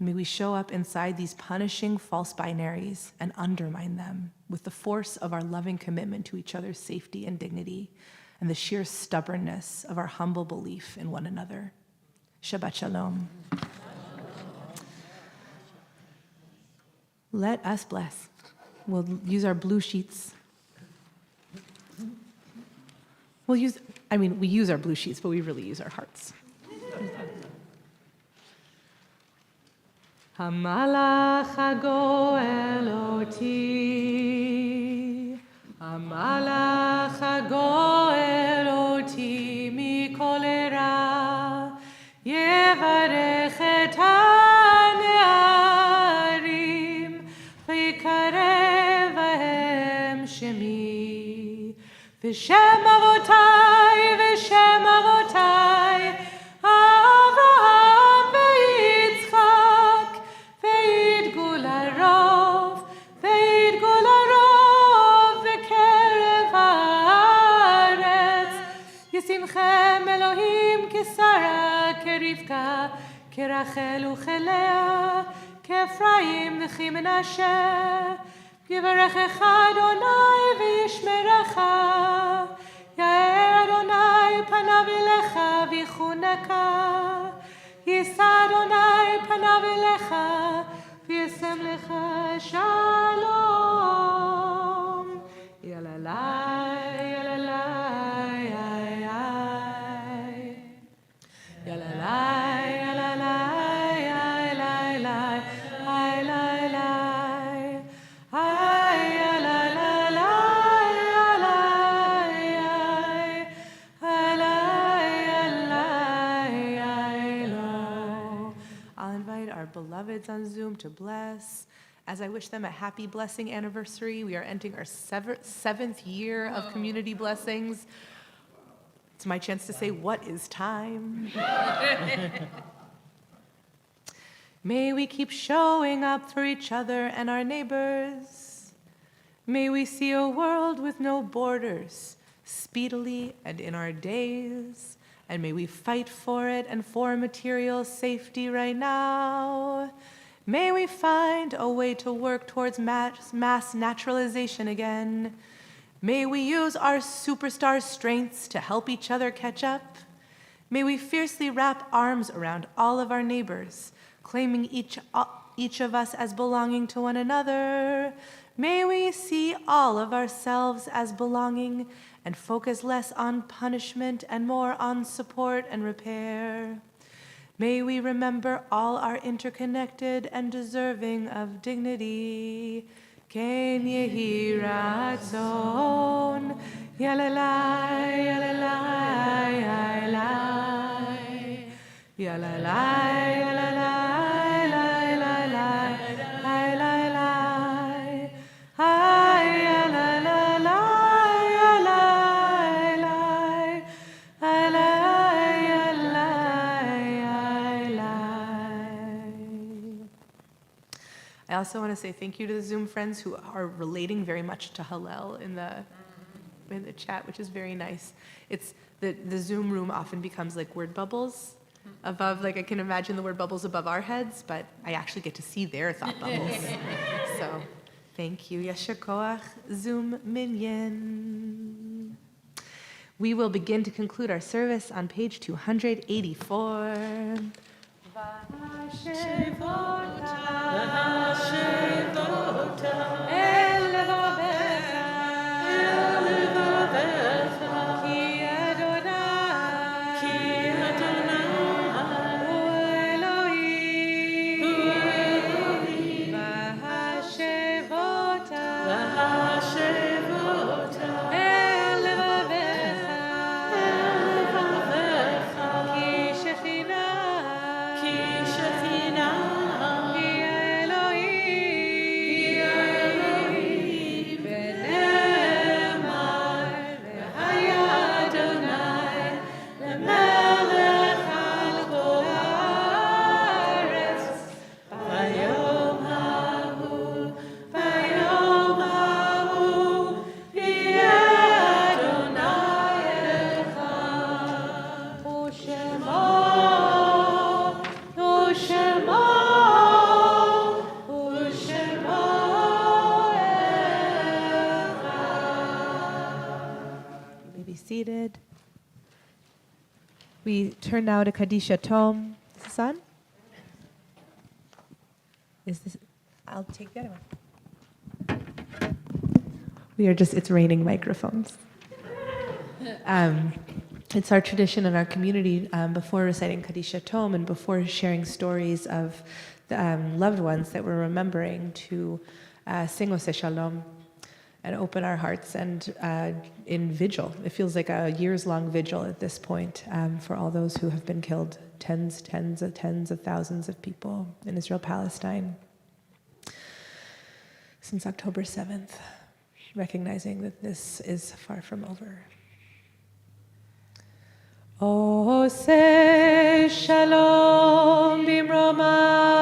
and may we show up inside these punishing false binaries and undermine them with the force of our loving commitment to each other's safety and dignity, and the sheer stubbornness of our humble belief in one another. Shabbat shalom. Let us bless. We'll use our blue sheets. We use our blue sheets, but we really use our hearts. Hamalach hagoel oti, Hamalach hagoel oti mikol ra, yevarech et hane'arim, v'yikarev bahem shemi. V'shem avotai, Avraham v'Yitzchak, v'yidgul harov v'kerev haaretz, כבכם אלוהים כשרה, כרבקה, כרחל וכלאה, כאפרים וכמנשה. יברכך אדוני וישמרך, יאר אדוני פניו אליך ויחונקה, יישא אדוני פניו אליך וישם לך שלום. יללי, יללי, איי, איי. יללי, יללי, איי, לי, לי, איי, לי, לי. I'll invite our beloveds on Zoom to bless. As I wish them a happy blessing anniversary, we are entering our seventh year of community blessings. It's my chance to say, what is time? May we keep showing up for each other and our neighbors. May we see a world with no borders, speedily and in our days. And may we fight for it and for material safety right now. May we find a way to work towards mass naturalization again. May we use our superstar strengths to help each other catch up. May we fiercely wrap arms around all of our neighbors, claiming each of us as belonging to one another. May we see all of ourselves as belonging and focus less on punishment and more on support and repair. May we remember all are interconnected and deserving of dignity. Ken yehi ratzon, yalalai, yalalai, yalalai, yalalai, yalalai, yalalai, yalalai, I also want to say thank you to the Zoom friends who are relating very much to Hallel in the chat, which is very nice. It's the Zoom room often becomes like word bubbles above, like I can imagine the word bubbles above our heads, but I actually get to see their thought bubbles. So thank you. Yasher koach, Zoom minion. We will begin to conclude our service on page 284. Seated. We turn now to Kadisha Tom. Is this on? Is this? I'll take the other one. It's raining microphones. It's our tradition in our community before reciting Kadisha Tom and before sharing stories of loved ones that we're remembering to sing Ose Shalom and open our hearts and in vigil. It feels like a years-long vigil at this point for all those who have been killed, tens of thousands of people in Israel-Palestine since October 7th, recognizing that this is far from over. Ose Shalom bimromav,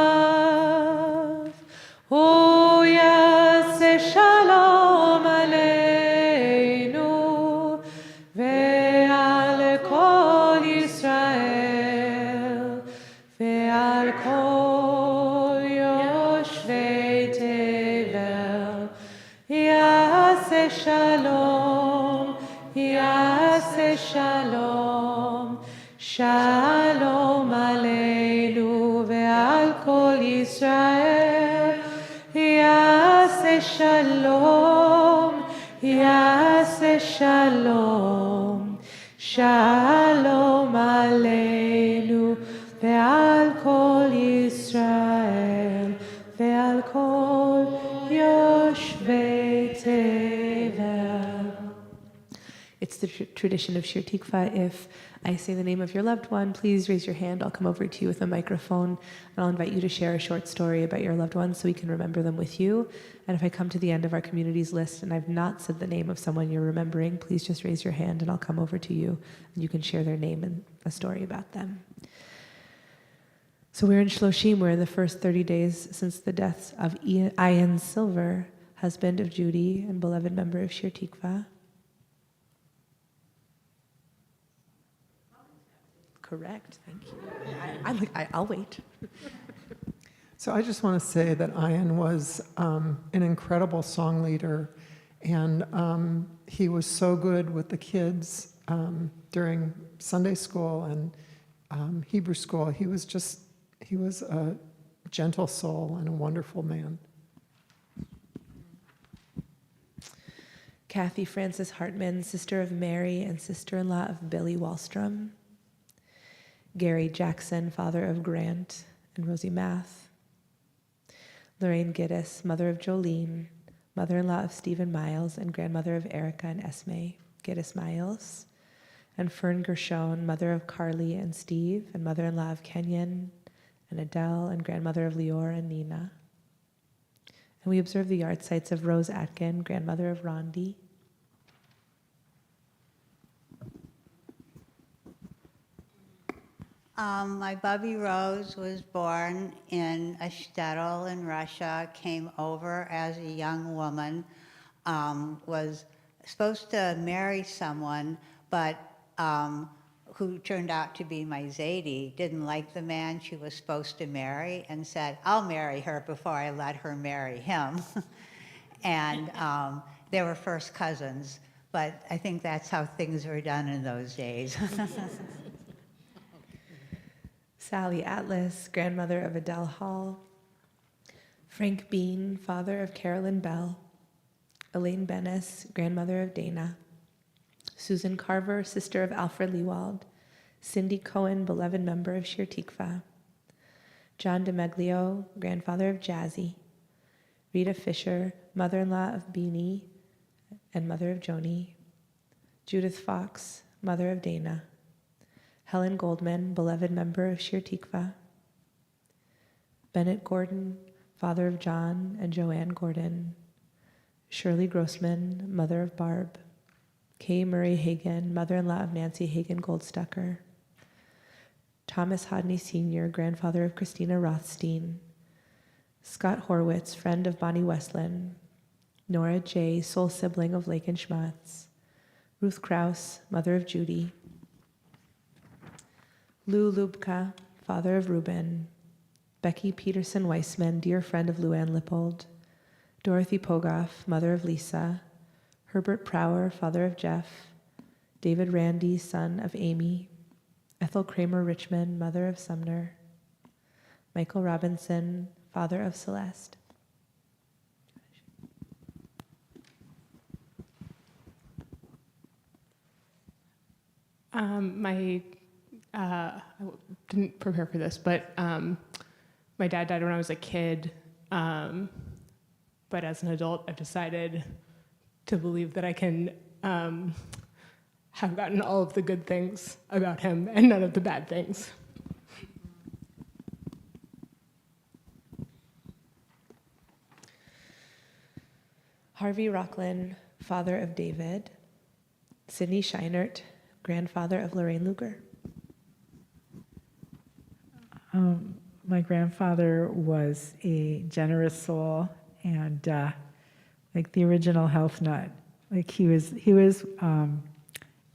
Yaseh Shalom aleinu ve'al kol shalom, shalom aleinu ve'al kol Yisrael. Yaseh shalom, Yaseh shalom, shalom aleinu ve'al kol Yisrael, ve'al kol yoshvei tevel. It's the tradition of Shir Tikva. If I say the name of your loved one, please raise your hand. I'll come over to you with a microphone, and I'll invite you to share a short story about your loved one so we can remember them with you. And if I come to the end of our communities list and I've not said the name of someone you're remembering, please just raise your hand and I'll come over to you and you can share their name and a story about them. So we're in Shloshim. We're in the first 30 days since the deaths of Ayan Silver, husband of Judy and beloved member of Shir Tikva. Correct, thank you. I'll wait. So I just want to say that Ian was an incredible song leader, and he was so good with the kids during Sunday school and Hebrew school. He was a gentle soul and a wonderful man. Kathy Frances Hartman, sister of Mary and sister-in-law of Billy Wallstrom. Gary Jackson, father of Grant and Rosie Math. Lorraine Giddis, mother of Jolene, mother-in-law of Stephen Miles and grandmother of Erica and Esme Giddis Miles. And Fern Gershon, mother of Carly and Steve and mother-in-law of Kenyon and Adele and grandmother of Leora and Nina. And we observe the yard sites of Rose Atkin, grandmother of Rondi. My Bubby Rose was born in a shtetl in Russia, came over as a young woman, was supposed to marry someone, but who turned out to be my Zadie, didn't like the man she was supposed to marry and said, I'll marry her before I let her marry him. And they were first cousins, but I think that's how things were done in those days. Sally Atlas, grandmother of Adele Hall. Frank Bean, father of Carolyn Bell. Elaine Bennis, grandmother of Dana. Susan Carver, sister of Alfred Lewald. Cindy Cohen, beloved member of Shir Tikva. John DeMeglio, grandfather of Jazzy. Rita Fisher, mother-in-law of Beanie and mother of Joni. Judith Fox, mother of Dana. Helen Goldman, beloved member of Shir Tikva. Bennett Gordon, father of John and Joanne Gordon. Shirley Grossman, mother of Barb. Kay Murray Hagan, mother-in-law of Nancy Hagan Goldstucker. Thomas Hodney Sr., grandfather of Christina Rothstein. Scott Horwitz, friend of Bonnie Westland. Nora J., sole sibling of Lake and Schmatz. Ruth Krause, mother of Judy. Lou Lubka, father of Reuben. Becky Peterson Weissman, dear friend of Luann Lippold. Dorothy Pogoff, mother of Lisa. Herbert Prower, father of Jeff. David Randy, son of Amy. Ethel Kramer Richmond, mother of Sumner. Michael Robinson, father of Celeste. I didn't prepare for this, but my dad died when I was a kid. But as an adult, I've decided to believe that I can have gotten all of the good things about him and none of the bad things. Harvey Rocklin, father of David. Sidney Scheinert, grandfather of Lorraine Luger. My grandfather was a generous soul and like the original health nut. Like he was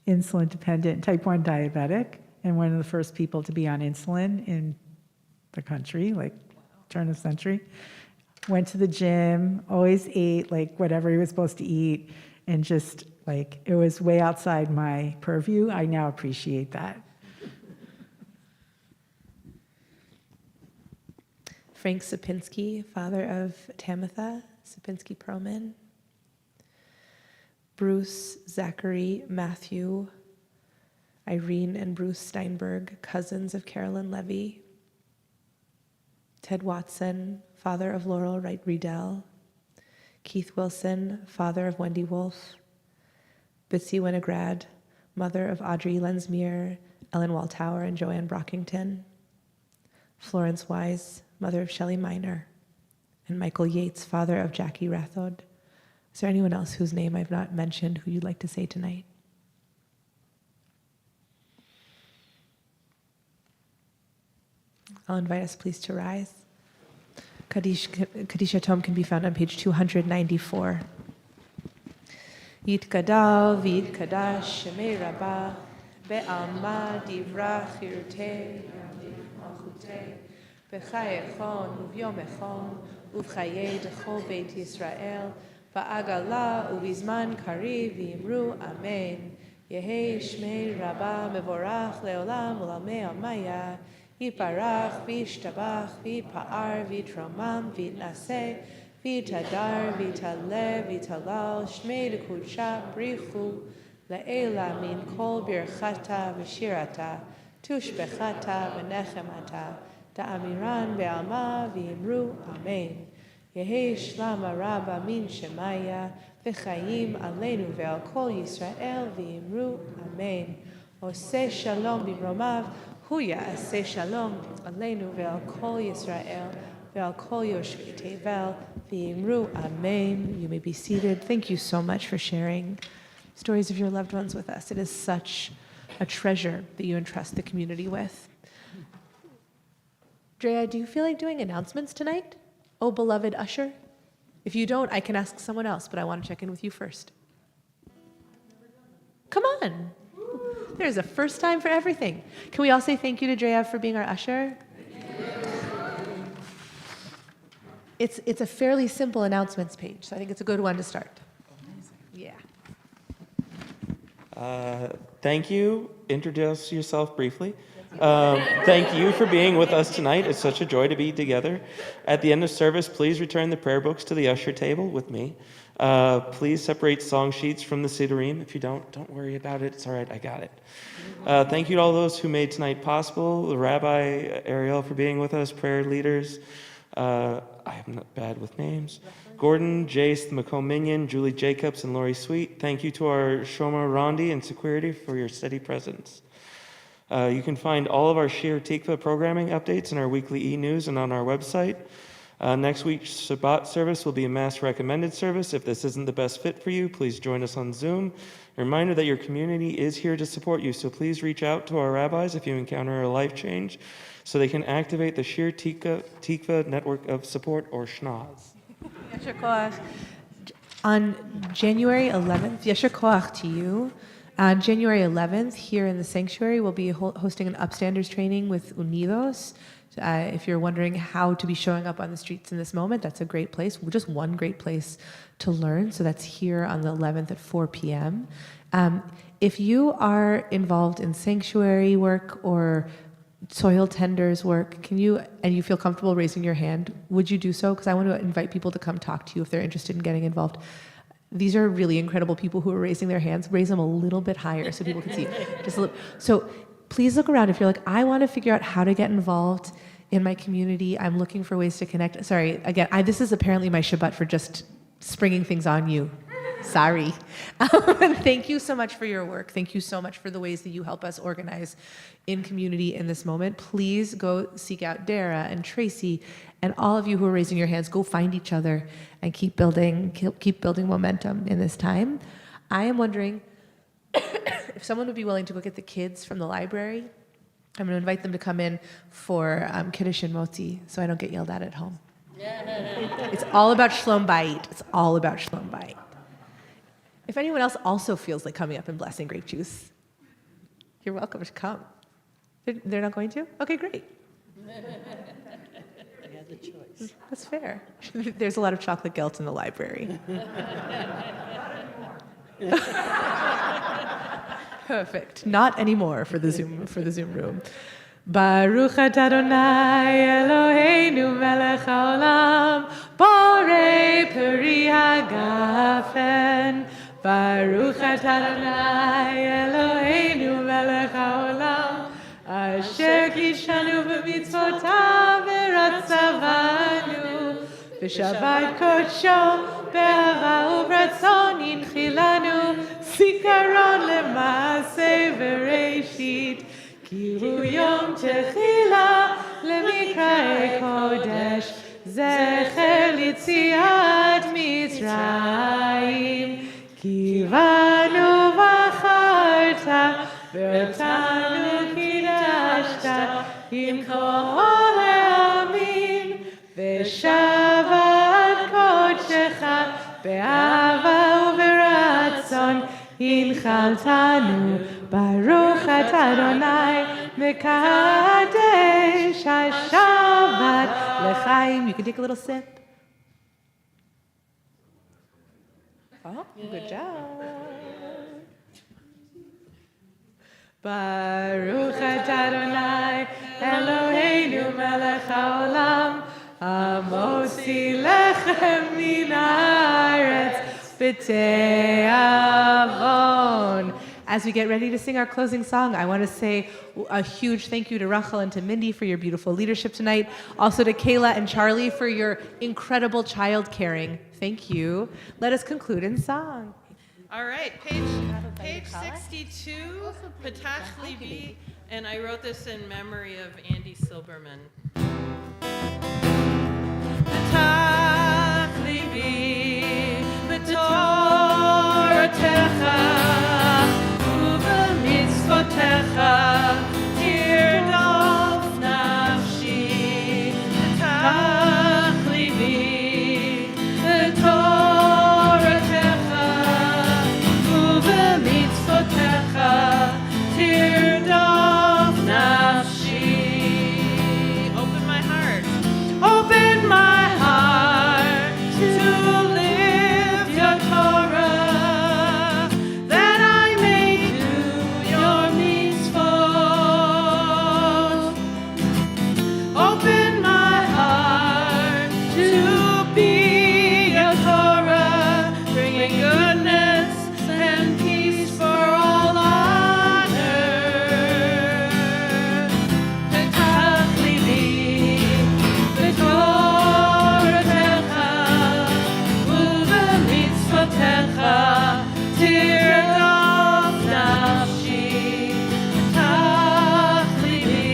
insulin dependent, type 1 diabetic, and one of the first people to be on insulin in the country, like turn of the century. Went to the gym, always ate like whatever he was supposed to eat, and just Like, it was way outside my purview. I now appreciate that. Frank Sapinski, father of Tamitha Sapinski Perlman. Bruce, Zachary, Matthew, Irene and Bruce Steinberg, cousins of Carolyn Levy. Ted Watson, father of Laurel Wright Riedel. Keith Wilson, father of Wendy Wolf. Bitsy Winograd, mother of Audrey Lensmere, Ellen Waltauer, and Joanne Brockington. Florence Wise, mother of Shelley Miner. And Michael Yates, father of Jackie Rathod. Is there anyone else whose name I've not mentioned who you'd like to say tonight? I'll invite us please to rise. Kaddish Hatom can be found on page 294. Yitkadal v'yitkadash shemei rabbah be'alma divra chirutei malchutei b'chayechon uvyomechon uvchayei dechol beit Yisrael ba'agala ubizman kariv v'imru amen Yehei shmei rabbah mevorach leolam ulamei amaya Yiparach v'yishtabach v'yipa'ar v'yitramam v'yitnaseh v'yitadar v'yitaleh v'yitalal shmei l'kudsha brichu le'ela min kol birchata v'shirata tushbechata v'nechemata da'amiran be'alma v'yimru amen Yehei shlama rabba min shemaya v'chayim aleinu ve'al kol Yisrael v'yimru amen Oseh shalom b'mromav Huya aseh shalom aleinu ve'al kol Yisrael ve'al kol yoshvei tevel v'yimru amen. You may be seated. Thank you so much for sharing stories of your loved ones with us. It is such a treasure that you entrust the community with. Drea, do you feel like doing announcements tonight? Oh, beloved usher? If you don't, I can ask someone else, but I want to check in with you first. Come on. There's a first time for everything. Can we all say thank you to Drea for being our usher? It's a fairly simple announcements page, so I think it's a good one to start. Yeah. Thank you. Introduce yourself briefly. Thank you for being with us tonight. It's such a joy to be together. At the end of service, please return the prayer books to the usher table with me. Please separate song sheets from the Siddurim. If you don't worry about it. It's all right, I got it. Thank you to all those who made tonight possible. The Rabbi Ariel for being with us, prayer leaders. I'm not bad with names. Gordon, Jace, the McComb Minion, Julie Jacobs, and Lori Sweet. Thank you to our Shomer Rondi and security for your steady presence. You can find all of our Shir Tikva programming updates in our weekly e-news and on our website. Next week's Shabbat service will be a Mass recommended service. If this isn't the best fit for you, please join us on Zoom. A reminder that your community is here to support you, so please reach out to our rabbis if you encounter a life change so they can activate the Shir Tikva Network of Support, or SHNAZ. Yasher Koach. On January 11th, Yasher Koach to you. On January 11th, here in the sanctuary, we'll be hosting an upstanders training with Unidos. If you're wondering how to be showing up on the streets in this moment, that's a great place. Just one great place to learn. So that's here on the 11th at 4 p.m. If you are involved in sanctuary work or soil tenders work, and you feel comfortable raising your hand, would you do so? Because I want to invite people to come talk to you if they're interested in getting involved. These are really incredible people who are raising their hands. Raise them a little bit higher so people can see. Just a little. So please look around if you're like, I want to figure out how to get involved in my community. I'm looking for ways to connect. Sorry, again, this is apparently my Shabbat for just springing things on you. Sorry. Thank you so much for your work. Thank you so much for the ways that you help us organize in community in this moment. Please go seek out Dara and Tracy and all of you who are raising your hands. Go find each other and keep building momentum in this time. I am wondering if someone would be willing to go get the kids from the library. I'm going to invite them to come in for Kiddush and Motzi so I don't get yelled at home. It's all about Shlom Bayit. It's all about Shlom Bayit. If anyone else also feels like coming up and blessing grape juice, you're welcome to come. They're not going to? Okay, great. They have the choice. That's fair. There's a lot of chocolate gelt in the library. Perfect. Not anymore for the Zoom room. Baruch atah Adonai Eloheinu melech haolam borei peri hagafen. Baruch atah Adonai Eloheinu melech haolam asher kishanu b'mitzvotav v'ratzavanu b'shabbat kodsho b'ahava u'b'ratzon yinchilanu zikaron le'maaseh v'reishit ki hu yom techila lemikrae kodesh zecher litziat Mitzrayim ki banu v'acharta v'otanu kidashta im kol ha'amim v'shavat kodshecha be'ahava u'b'ratzon Inchaltanu Baruch atah Adonai Mekadesh HaShabbat L'chaim. You can take a little sip. Oh, good job. Baruch atah Adonai Eloheinu melech haolam hamotzi lechem min haaretz b'te'avon. As we get ready to sing our closing song, I want to say a huge thank you to Rachel and to Mindy for your beautiful leadership tonight. Also to Kayla and Charlie for your incredible child caring. Thank you. Let us conclude in song. All right, page 62, Patach Libi, and I wrote this in memory of Andy Silberman. Patach Libi, b'toratecha, u'b'mitzvotecha, tirdof nafshi. Patach Libi, b'toratecha, u'b'mitzvotecha, tirdof nafshi. Open my heart. Open my heart to live your Torah, that I may do your mitzvot. Open my heart to be your Torah, bringing goodness and peace for all on earth. Petach libi, b'toratecha, u'b'mitzvotecha, tirdof nafshi. Petach libi,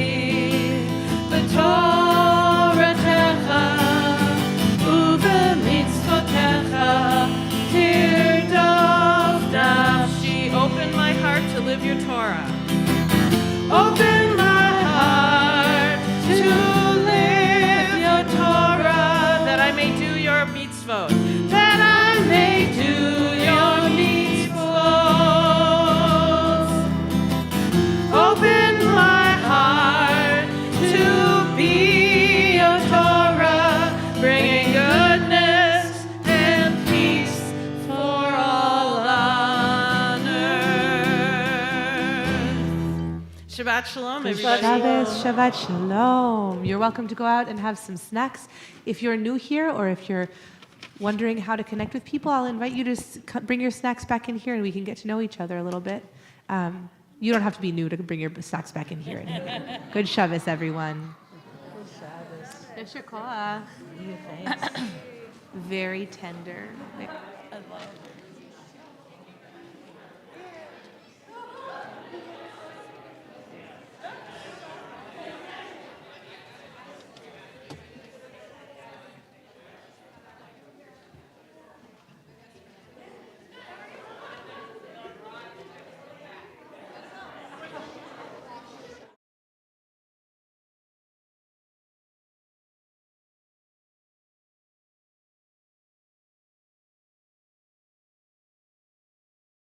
b'toratecha, u'b'mitzvotecha, tirdof nafshi. Open my heart to live your Torah. Open my heart to live your Torah, that I may do your mitzvot, that I may do your mitzvot. Open my heart to be your Torah, bringing goodness and peace for all on earth. Shabbat shalom, everybody. Shabbos, Shabbat Shalom. You're welcome to go out and have some snacks. If you're new here or if you're wondering how to connect with people, I'll invite you to bring your snacks back in here and we can get to know each other a little bit. You don't have to be new to bring your snacks back in here. Anyway. Good Shabbos, everyone. Good Shabbos. Very tender.